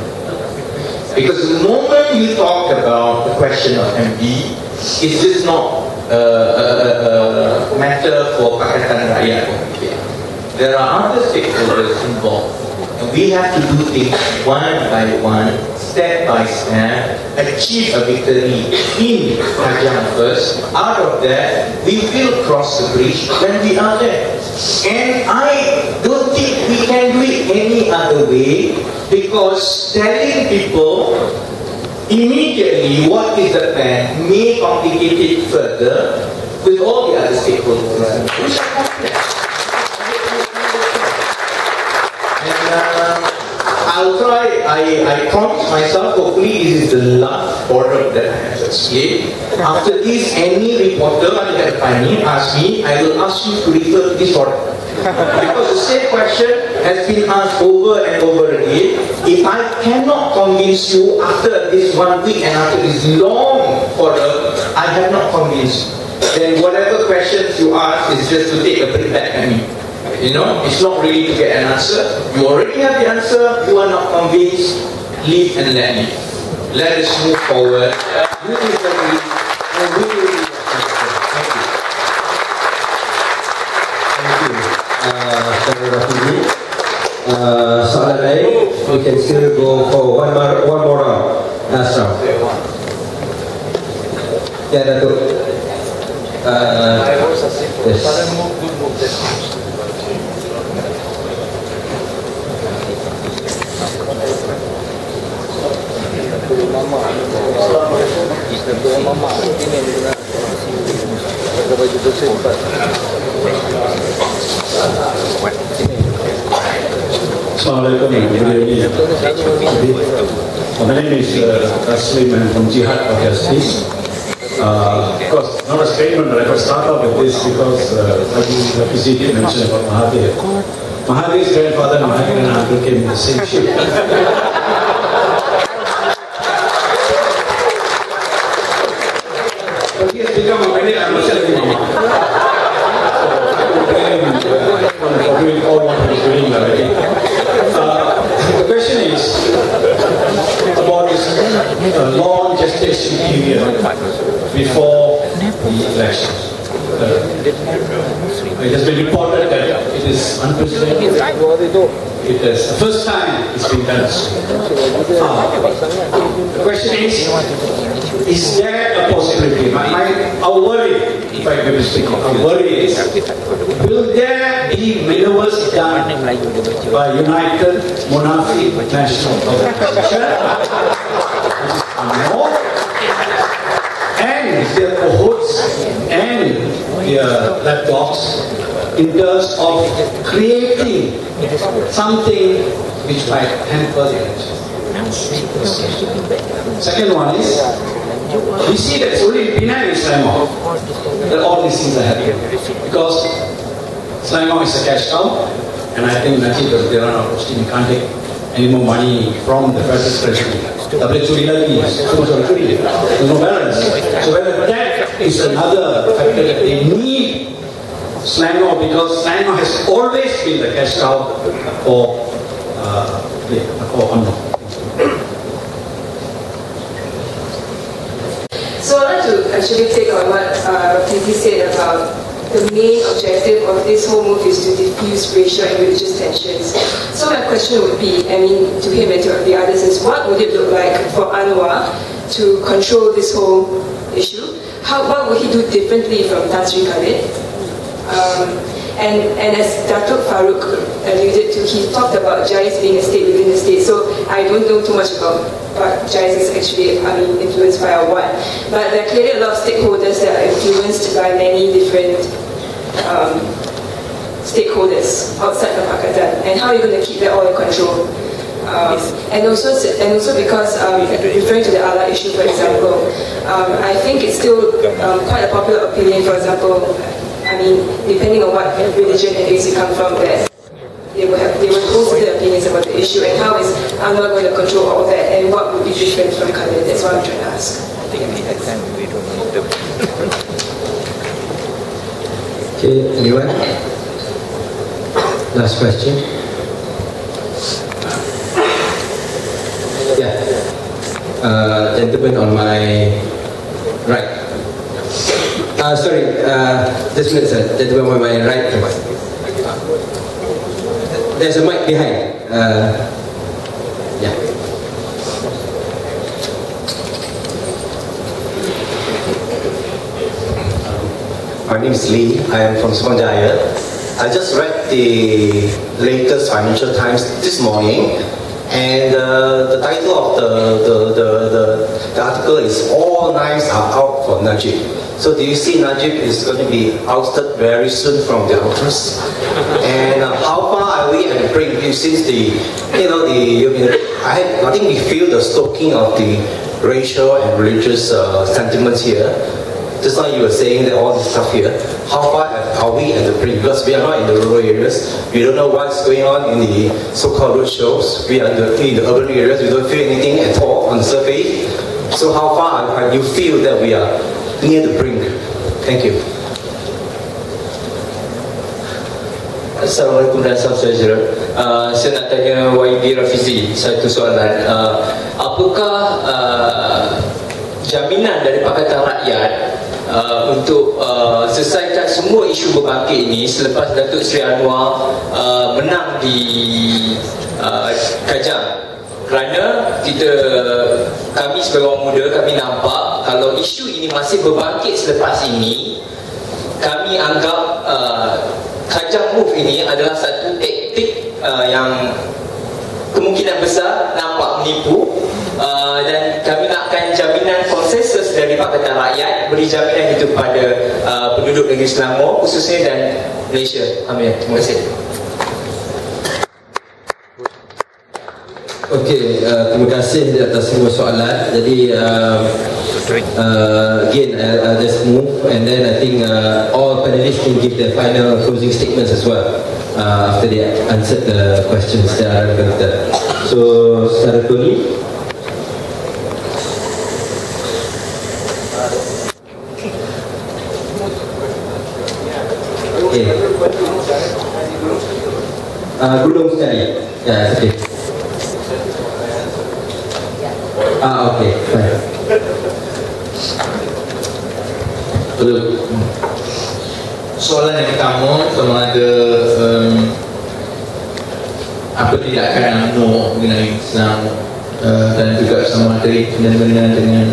Because the moment you talk about the question of MP, it's just not a matter for Pakatan Rakyat. There are other stakeholders involved. And we have to do things one by one, step by step, achieve a victory in Kajang first. Out of that, we will cross the bridge when we are there. And I don't think we can do it any other way, because telling people immediately what is the plan may complicate it further with all the other stakeholders. Which are complex. I'll try, I promise myself, hopefully this is the last order that I have to explain. After this, any reporter that asks me, I will ask you to refer to this order. Because the same question has been asked over and over again. If I cannot convince you after this 1 week and after this long order, I have not convinced you, then whatever questions you ask is just to take a break back at me. It's not really to get an answer. You already have the answer, you are not convinced, leave and let me. Let us move forward. You will agree, and we will be. Thank you. Senator Rafizi. Soalan lain, we can still go for one more round. Last round. Ya, Datuk. Yes. Assalamualaikum. My name is Taslim and from Jihad of Justice. Of course, not a statement, but I could start off with this because Rafizi did mention about Mahathir. Mahathir's grandfather and Mahathir and uncle came in the same ship. But he has become a very ambitious man. For doing all what he's doing already. The question is about this long gestation period before the elections. It has been reported that it is unprecedented. It is the first time it's been done. The question is there a possibility? Our worry, if I may speak, our worry is, will there be maneuvers done by United Monarchy National Organization, which is UMNO, and their cohorts and their lapdogs, in terms of creating something which might hamper the election? Second one is, we see that it's only P.Pinang and Selangor that all these things are happening, because Selangor is a cash cow, and I think Najib was there on our posting, we can't take any more money from the federal treasury. tak boleh curi lagi, semua curi. There's no balance. So whether that is another factor that they need Selangor, because Selangor has always been the cash cow for UMNO. So I'd like to actually take on what Rafizi said about the main objective of this whole move is to diffuse racial and religious tensions. So my question would be, to him and to the others, is what would it look like for Anwar to control this whole issue? What would he do differently from Tazri Khaled? And as Datuk Farouk alluded to, he talked about JAIS being a state within a state. So I don't know too much about what JAIS is actually influenced by or what. But there are clearly a lot of stakeholders that are influenced by many different stakeholders outside of Pakatan. And how are you going to keep that all in control? And also because referring to the Allah issue, for example, I think it's still quite a popular opinion. For example, depending on what religion and race you come from, that they will hold their opinions about the issue. And how is Anwar going to control all that? And what would be different from Khaled? That's what I'm trying to ask. Okay, anyone? Last question. Yeah, gentleman on my right. Sorry, just a minute, sir. Gentleman on my right. There's a mic behind. Yeah. My name is Lee. I am from Subang Jaya. I just read the latest Financial Times this morning, and the title of the article is "All Knives Are Out for Najib." So do you see Najib is going to be ousted very soon from the office? And how far are we at the brink? Since I think we feel the stoking of the racial and religious sentiments here. Just like you were saying that all this stuff here, how far are we at the brink? Because we are not in the rural areas, we don't know what's going on in the so-called road shows. We are in the urban areas, we don't feel anything at all on the surface. So how far do you feel that we are near the brink? Thank you. Assalamualaikum dan salam sejahtera. Saya nak tanya YB Rafizi satu soalan. Apakah jaminan dari Pakatan Rakyat untuk selesaikan semua isu berbangkit ini selepas Datuk Seri Anwar menang di Kajang? Kerana kami sebagai orang muda, kami nampak kalau isu ini masih berbangkit selepas ini, kami anggap Kajang Move ini adalah satu taktik yang kemungkinan besar nampak menipu, dan kami nakkan jaminan konsensus dari Pakatan Rakyat, beri jaminan itu kepada penduduk negeri Selangor khususnya dan Malaysia. Amin. Terima kasih. Okey, terima kasih atas semua soalan. Jadi again, I'll just move, and then I think all panelists can give their final closing statements as well after they answered the questions that are relevant. So, Satu Tony. Okay. Gulung sekali. Ya, okay. Okay, fine. Soalan yang pertama, sama ada apa tindakan UMNO mengenai Islam, dan juga sama ada fenomena dengan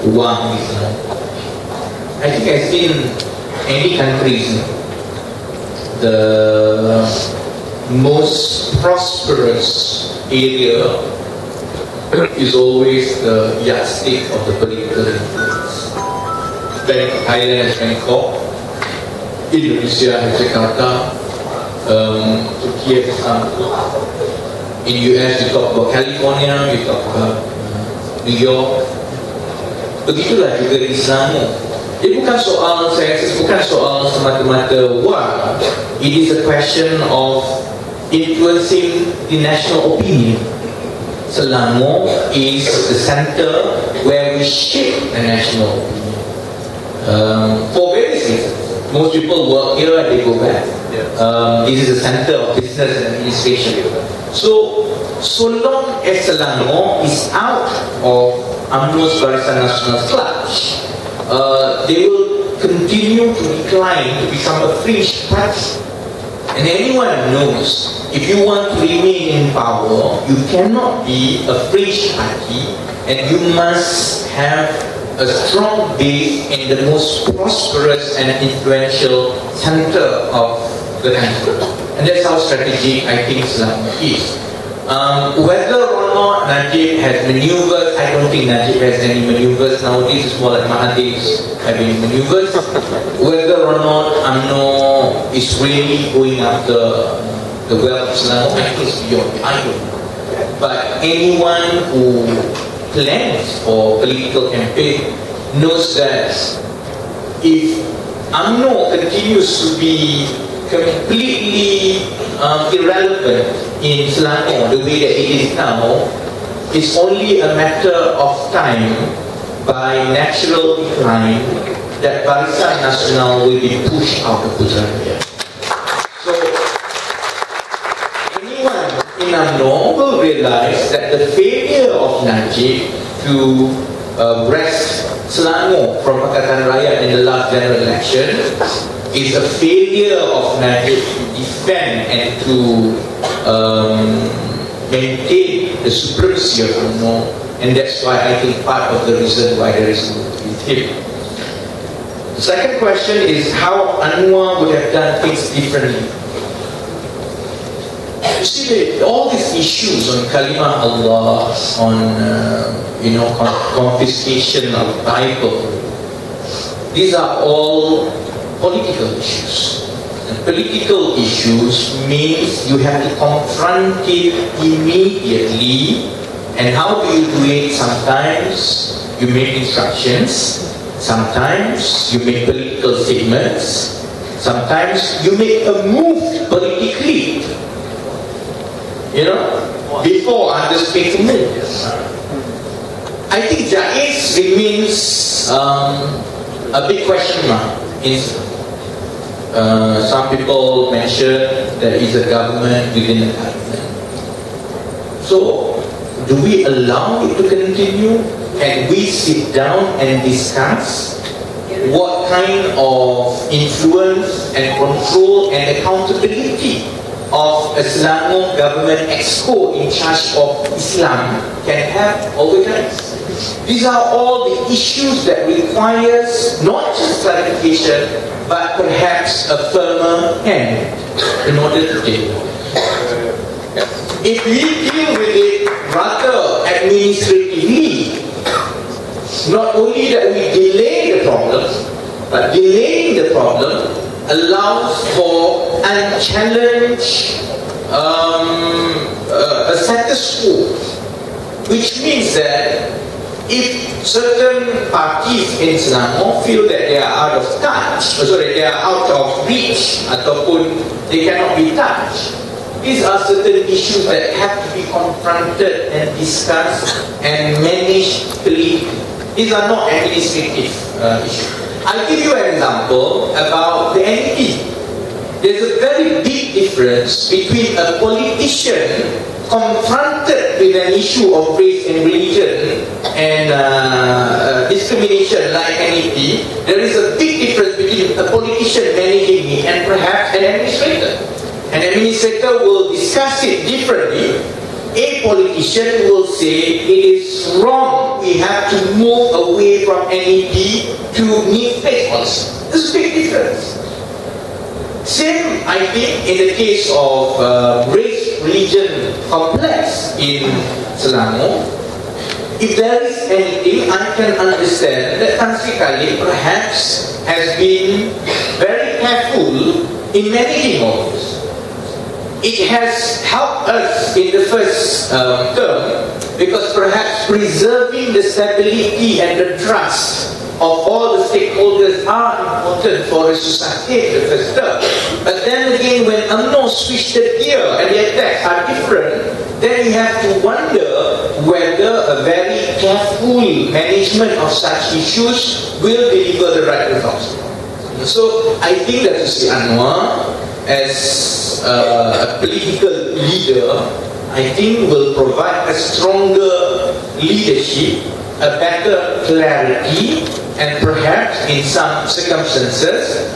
wang di Islam. I think I've seen any countries, the most prosperous area is always the yardstick of the political influence. Thailand has Bangkok, Indonesia has Jakarta, Turkey has Istanbul. In US you talk about California, you talk about New York. Begitulah juga di Selangor. Ini bukan soal semata-mata wang. It is a question of influencing the national opinion. Selangor is the center where we shape the national opinion. For various reasons. Most people work here and they go back. This is the center of business and administration. So long as Selangor is out of UMNO's Barisan Nasional clutch, they will continue to decline to become a fringe party. And anyone knows, if you want to remain in power, you cannot be a fringe party, and you must have a strong base in the most prosperous and influential center of the country. And that's how strategic I think Selangor is. Whether or not Najib has maneuvers, I don't think Najib has any maneuvers nowadays. It's more like Mahathir's having maneuvers. Whether or not UMNO is really going after the wealth of Selangor, I think it's beyond me. I don't know. But anyone who plans for political campaign knows that if UMNO continues to be completely irrelevant in Selangor the way that it is now, it's only a matter of time, by natural decline, that Barisan Nasional will be pushed out of Putrajaya. So anyone in UMNO will realize that the failure of Najib to wrest Selangor from Pakatan Rakyat in the last general election is a failure of Najib to defend and to maintain the supremacy of UMNO, and that's why I think part of the reason why there is no with him. The second question is how Anwar would have done things differently. You see, all these issues on Kalimah Allah, on confiscation of Bible, these are all political issues. And political issues means you have to confront it immediately. And how do you do it? Sometimes you make instructions, sometimes you make political statements, sometimes you make a move politically, before others make a move. I think Jais remains a big question mark. Some people mention there is a government within a government. So, do we allow it to continue? Can we sit down and discuss what kind of influence and control and accountability of a Selangor government exco in charge of Islam can have over time? These are all the issues that requires not just clarification, but perhaps a firmer hand in order to deal. If we deal with it rather administratively, not only that we delay the problem, but delaying the problem allows for unchallenged a status quo, which means that if certain parties in Selangor feel that they are out of touch, they are out of reach, ataupun they cannot be touched, these are certain issues that have to be confronted and discussed and managed politically. These are not administrative issues. I'll give you an example about the NEP. There's a very big difference between a politician confronted with an issue of race and religion and discrimination like NEP. There is a big difference between a politician managing it and perhaps an administrator. An administrator will discuss it differently. A politician will say it is wrong, we have to move away from NEP to need-based policy. There's a big difference. Same, I think, in the case of race-religion complex in Selangor. If there is anything, I can understand that Tan Sri Khalid perhaps has been very careful in managing all this. It has helped us in the first term because perhaps preserving the stability and the trust of all the stakeholders are important for us to sustain the first term. But then again, when UMNO switched the gear and the attacks are different, then we have to wonder skillful management of such issues will deliver the right results. So I think that Sri Anwar, as a political leader, I think will provide a stronger leadership, a better clarity, and perhaps in some circumstances,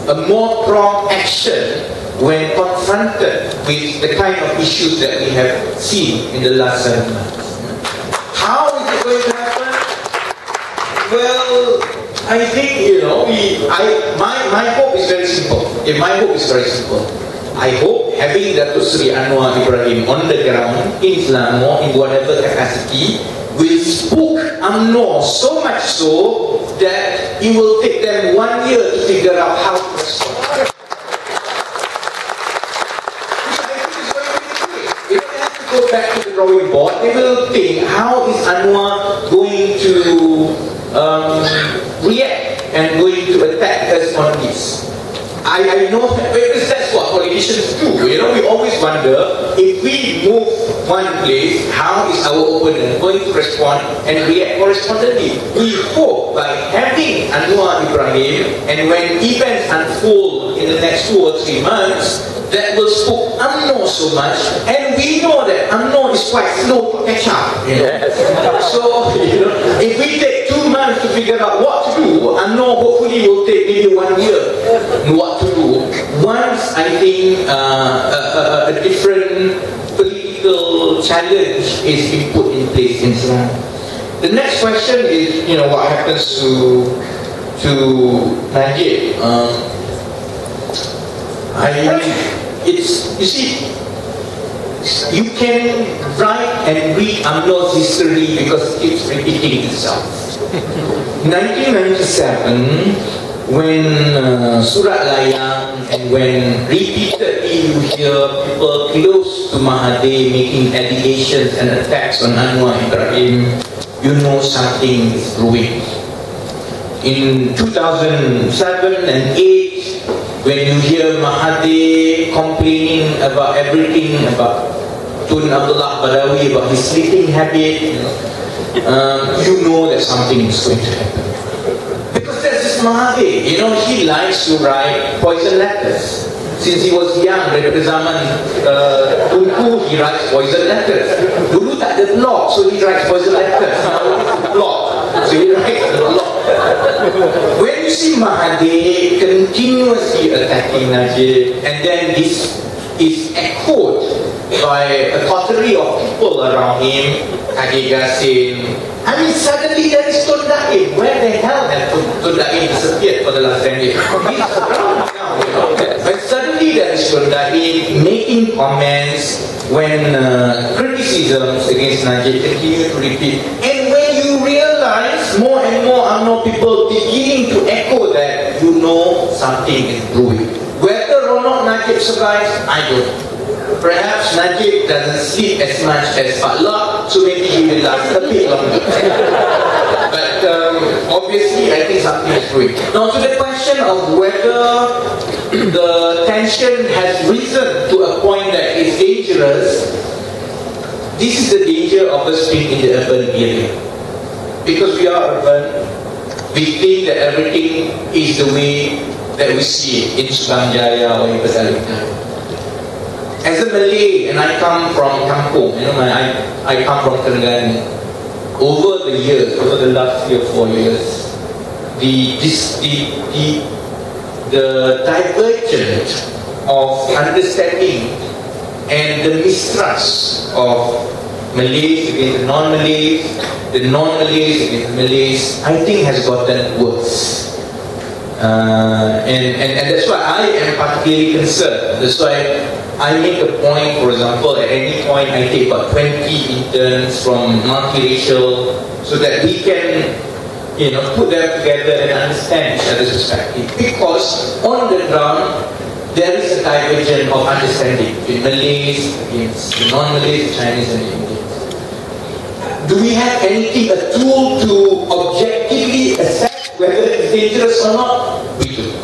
a more prompt action when confronted with the kind of issues that we have seen in the last 7 months. How is it going to happen? Well, I think, my hope is very simple. My hope is very simple. I hope having Datuk Sri Anwar Ibrahim on the ground in Selangor in whatever capacity will spook UMNO so much so that it will take them 1 year to figure out how to respond. If they have to go back to the drawing board, they will think, how is Anwar going to react and going to attack us on this? I know that because that's what politicians do. We always wonder, if we move one place, how is our opponent going to respond and react correspondingly? We hope by having Anwar Ibrahim, and when events unfold in the next 2 or 3 months, that will spook UMNO so much, and we know that UMNO is quite slow to catch up. So, if we take 2 months to figure out what to do, UMNO hopefully will take maybe 1 year what to do. Once I think a different political challenge is being put in place in Selangor. The next question is, what happens to Najib? You see, you can write and read UMNO's history because it keeps repeating itself. 1997, when Surat Layang, and when repeatedly you hear people close to Mahathir making allegations and attacks on Anwar Ibrahim, you know something is brewing. In 2007 and 8, when you hear Mahathir complaining about everything, about Tun Abdullah Badawi, about his sleeping habit, you know that something is going to happen. Because there's this Mahathir, he likes to write poison letters. Since he was young, dari zaman Tunku, he writes poison letters. Dulu tak ada blog, so he writes poison letters. Now it's a blog, so he writes a blog. When you see Mahathir continuously attacking Najib, and then this is echoed by a coterie of people around him, Haji Gassim, suddenly there is Tun Daim. Where the hell has Tun Daim disappeared for the last 10 years? He's around now, But suddenly there is Tun Daim making comments when criticisms against Najib continue to repeat. And when you realize more and more UMNO people beginning to echo that, something is brewing. Whether or not Najib survives, I don't know. Perhaps Najib doesn't sleep as much as Fatlah, so maybe he will last a bit longer. But obviously, I think something is brewing. Now, to the question of whether the tension has risen to a point that is dangerous, this is the danger of us being in the urban area. Because we are urban, we think that everything is the way that we see it in Subang Jaya or in Selangor. As a Malay, and I come from Kampung, I come from Terengganu. Over the years, over the last 3 or 4 years, the divergence of understanding and the mistrust of Malays against non-Malays, the non-Malays against Malays, I think has gotten worse. And that's why I am particularly concerned. That's why I make a point, for example, at any point I take about 20 interns from multiracial so that we can, put them together and understand each other's perspective. Because on the ground, there is a divergence of understanding between Malays against the non-Malays, the Chinese and the Indians. Do we have anything, a tool to objectively assess whether it's dangerous or not? We don't.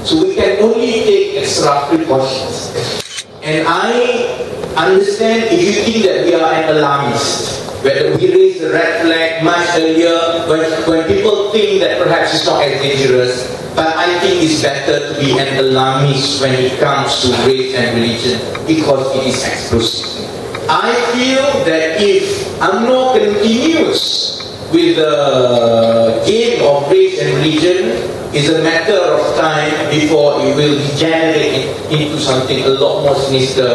So we can only take extra precautions. And I understand if you think that we are an alarmist, whether we raise the red flag much earlier when people think that perhaps it's not as dangerous. But I think it's better to be an alarmist when it comes to race and religion because it is explosive. I feel that if UMNO continues with the game of race and religion, it's a matter of time before it will degenerate into something a lot more sinister,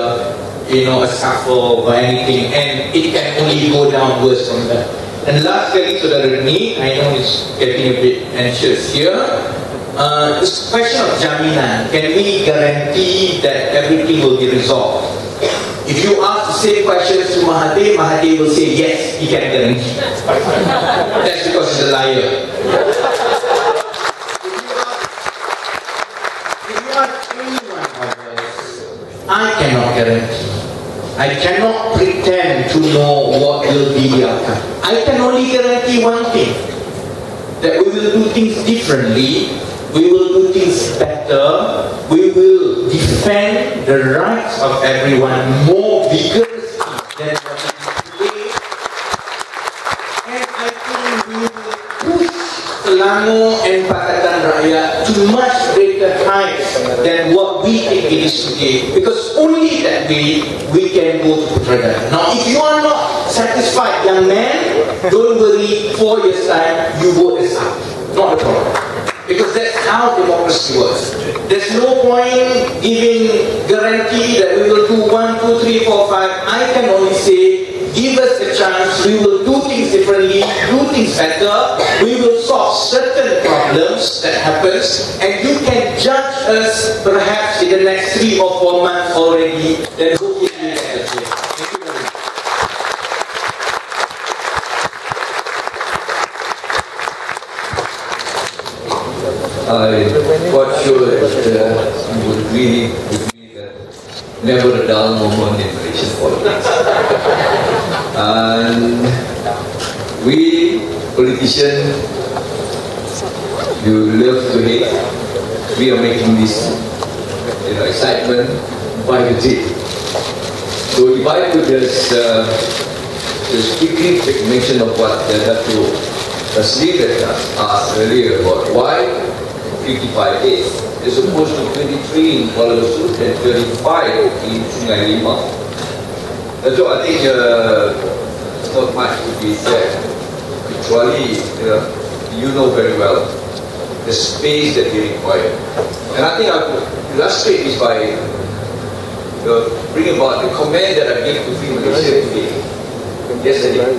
a scuffle or anything, and it can only go down worse from that. And last kali, Saudara Nik, I know he's getting a bit anxious here. It's a question of jaminan. Can we guarantee that everything will be resolved? If you ask the same questions to Mahathir, Mahathir will say yes, he can guarantee. That's because he's a liar. If you ask anyone of us, I cannot guarantee. I cannot pretend to know what will be the outcome. I can only guarantee one thing, that we will do things differently, we will do things better, we will defend the rights of everyone more vigorously than what it is today. And I think we will push Selangor and Pakatan Rakyat to much greater heights than what we think it is today. Because only that way we can go to Putrajaya. Now, if you are not satisfied, young man, don't worry, 4 years time, you vote us out. Not a problem. Because that's how democracy works. There's no point giving guarantee that we will do 1, 2, 3, 4, 5. I can only say, give us a chance, we will do things differently, do things better, we will solve certain problems that happens, and you can judge us perhaps in the next 3 or 4 months already, then hopefully we get the change. Thank you very much. I'm quite sure that you would agree with me that never a dull moment in Malaysian politics. And we politicians, you love to hate, we are making this excitement by the day. So if I could just quickly take mention of what Dato' Nazmi asked earlier about why 55 days as opposed to 23 in Kuala Lumpur and 35 in Sungai Lima. So I think not much to be said. Actually, you know very well the space that they require. And I think I could illustrate this by bringing about the comment that I gave to Free Malaysia today, yesterday.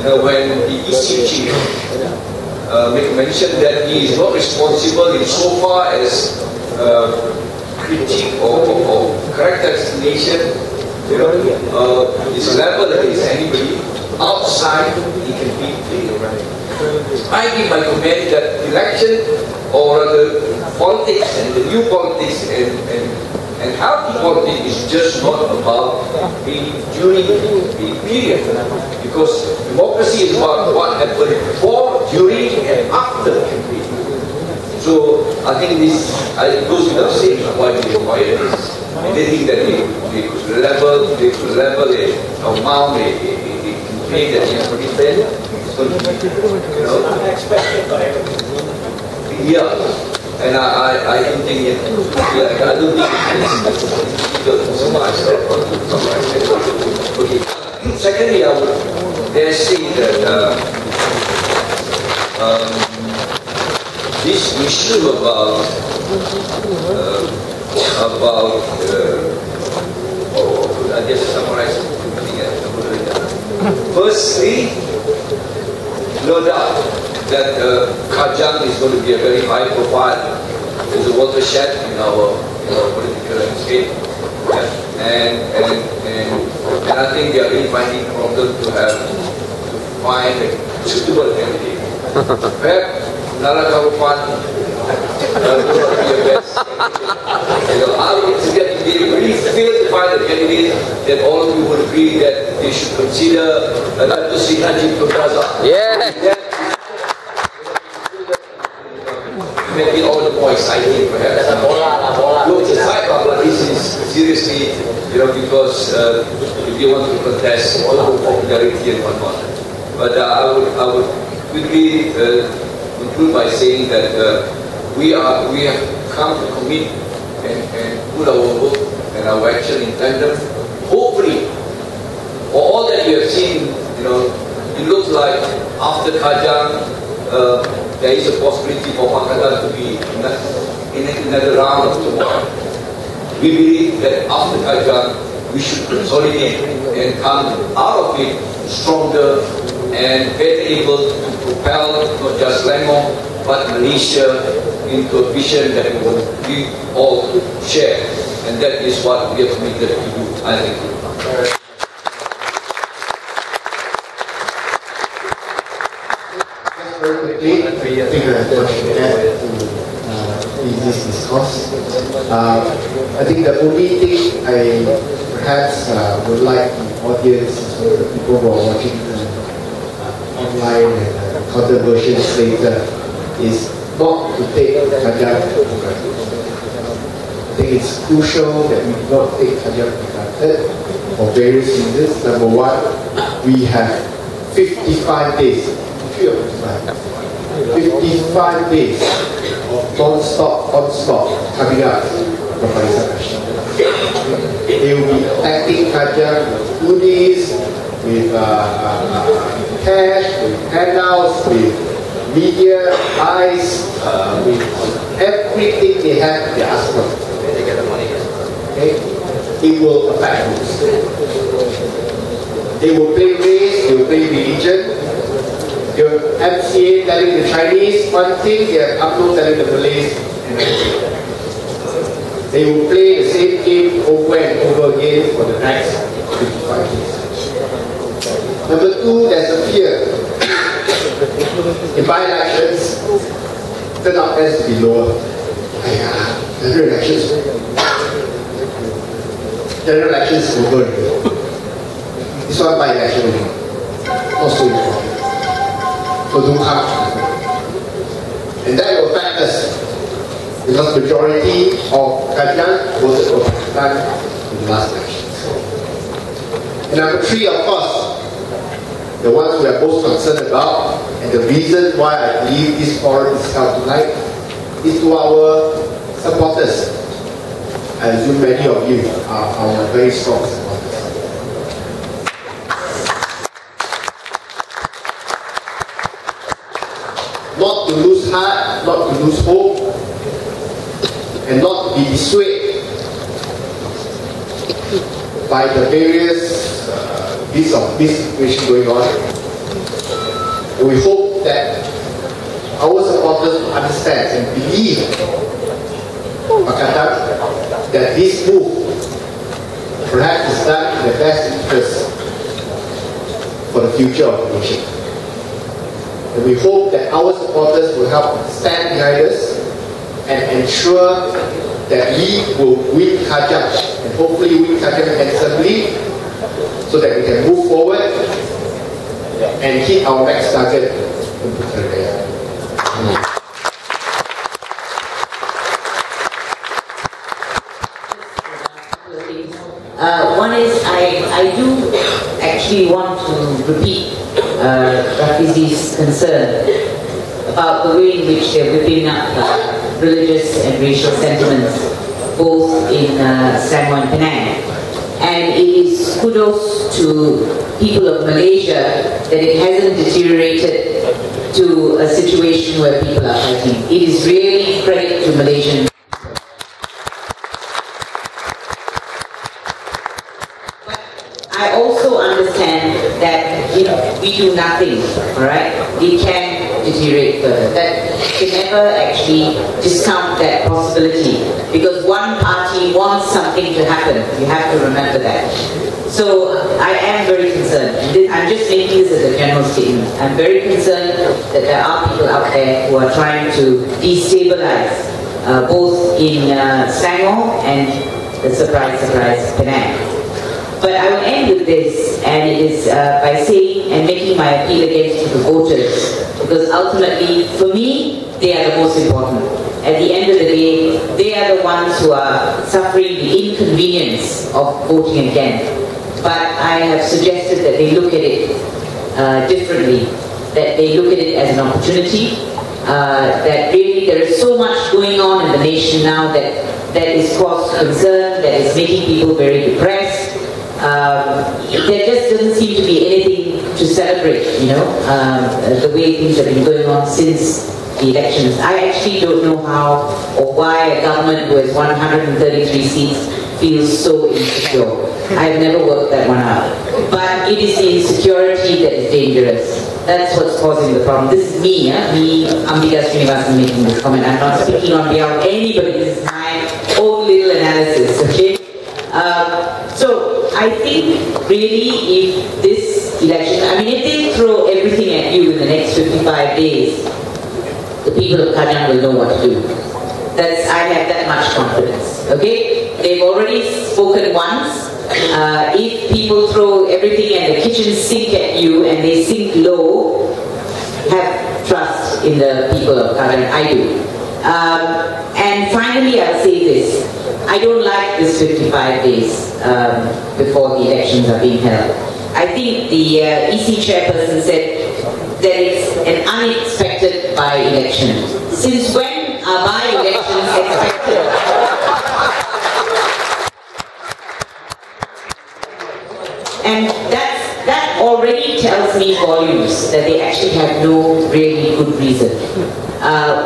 When the EC chief make mention that he is not responsible in so far as critique or characterization, his level against anybody outside, he can be clear. I give my comment that election or the politics and the new politics and healthy politics is just not about being during the period, because democracy is about what happened before, during and after the campaign. So I think this goes without saying why they require this. And they think that they could level a amount, a campaign that is pretty fair. Yeah. And I don't think it. I don't think it's so much. Okay. Secondly, I would dare say that this issue about I just summarize. Firstly, no doubt that Kajang is going to be a very high profile. It's a watershed in our political landscape. Yeah. And I think they are really finding problem to find a suitable candidate. Perhaps Nala Karupan will not be the best. If they really fail to find a candidate, then all of you would agree that they should consider Dato' Sri Najib Tugaza. Yeah. Maybe all the more exciting perhaps. Look aside our parties seriously, because we want to contest all the popularity and whatnot. But I would quickly conclude by saying that we have come to commit and put our work and our action in tandem. Hopefully, for all that we have seen, it looks like after Kajang, there is a possibility for Pakatan to be in another round of tomorrow. We believe that after Kajang, we should consolidate and come out of it stronger and better able to propel not just Selangor but Malaysia into a vision that we all share, and that is what we are committed to do. I think. Very quickly, I think I have much to add to this discourse. I think the only thing I perhaps would like the audience, the people who are watching online and content versions later, is not to take Kajang for granted. I think it's crucial that we do not take Kajang for granted for various reasons. Number one, we have 55 days. 55 days of non-stop onslaught coming up from Barisan Nasional. They will be attacking Kajang with goodies, with cash, with handouts, with media, eyes, with everything they have in their arsenal. Okay? It will affect us. They will play race, they will play religion. Your MCA telling the Chinese one thing, their UMNO telling the Malays another thing. They will play the same game over and over again for the next 55 years. Number two, there's a fear. In by-elections, turnout tends to be lower. General elections over. This one by-election only. Not so important. So don't come. And that will affect us. Because majority of Kajang voted for Pakatan in the last elections. And number three, of course, the ones we are most concerned about, and the reason why I believe this forum is held tonight, is to our supporters. I assume many of you are our very strong supporters. Not to lose heart, not to lose hope, and not to be dissuaded by the various bits of misinformation going on. And we hope that our supporters will understand and believe Pakatan that this move perhaps is done in the best interest for the future of the nation. And we hope that our supporters will help stand behind us and ensure that we will win Kajang, and hopefully win Kajang handsomely, so that we can move forward and hit our next target in Pakatan Rakyat. One is I do actually want to repeat Rafizi's concern about the way in which they're whipping up religious and racial sentiments both in Selangor and Penang. And it is kudos to people of Malaysia that it hasn't deteriorated to a situation where people are fighting. It is really credit to Malaysian. I also understand that if we do nothing, alright, it can deteriorate further. That can never actually discount that possibility, because one party wants something to happen. You have to remember that. So I am very concerned. I'm just making this as a general statement. I'm very concerned that there are people out there who are trying to destabilize both in Selangor and the surprise, Penang. But I will end with this, and it is by saying and making my appeal against the voters, because ultimately, for me, they are the most important. At the end of the day, they are the ones who are suffering the inconvenience of voting again. But I have suggested that they look at it differently, that they look at it as an opportunity, that really there is so much going on in the nation now that is cause for concern, that is making people very depressed. There just doesn't seem to be anything to celebrate, the way things have been going on since the elections. I actually don't know how or why a government with 133 seats feels so insecure. I've never worked that one out. But it is the insecurity that is dangerous. That's what's causing the problem. This is me, Ambiga making this comment. I'm not speaking on behalf of anybody. This is my own little analysis, okay? So I think really if this election, if they throw everything at you in the next 55 days, the people of Kajang will know what to do. I have that much confidence, okay? They've already spoken once. If people throw everything at the kitchen sink at you and they sink low, have trust in the people of Kajang. I do. And finally, I'll say this. I don't like this 55 days before the elections are being held. I think the EC chairperson said that it's an unexpected by-election. Since when are by-elections expected? And that already tells me volumes, that they actually have no really good reason.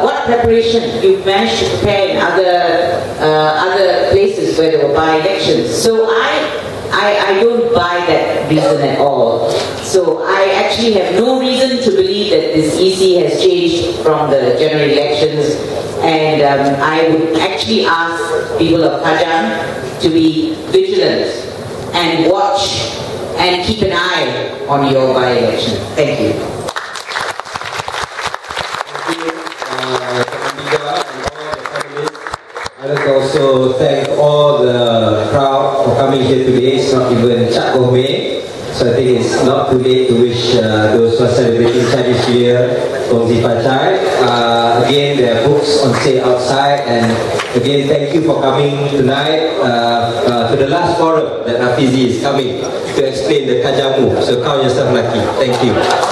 What preparation you've managed to prepare in other places where there were by-elections. So I don't buy that reason at all. So I actually have no reason to believe that this EC has changed from the general elections, and I would actually ask people of Kajang to be vigilant and watch and keep an eye on your by-election. Thank you. I'd like to also thank all the crowd for coming here today. It's not even Cak Gohme, so I think it's not too late to wish those who are celebrating Chinese New Year Gongzi Pachai. Again, there are books on sale outside, and again, thank you for coming tonight to the last forum that Rafizi is coming to explain the Kajang move. So count yourself lucky. Thank you.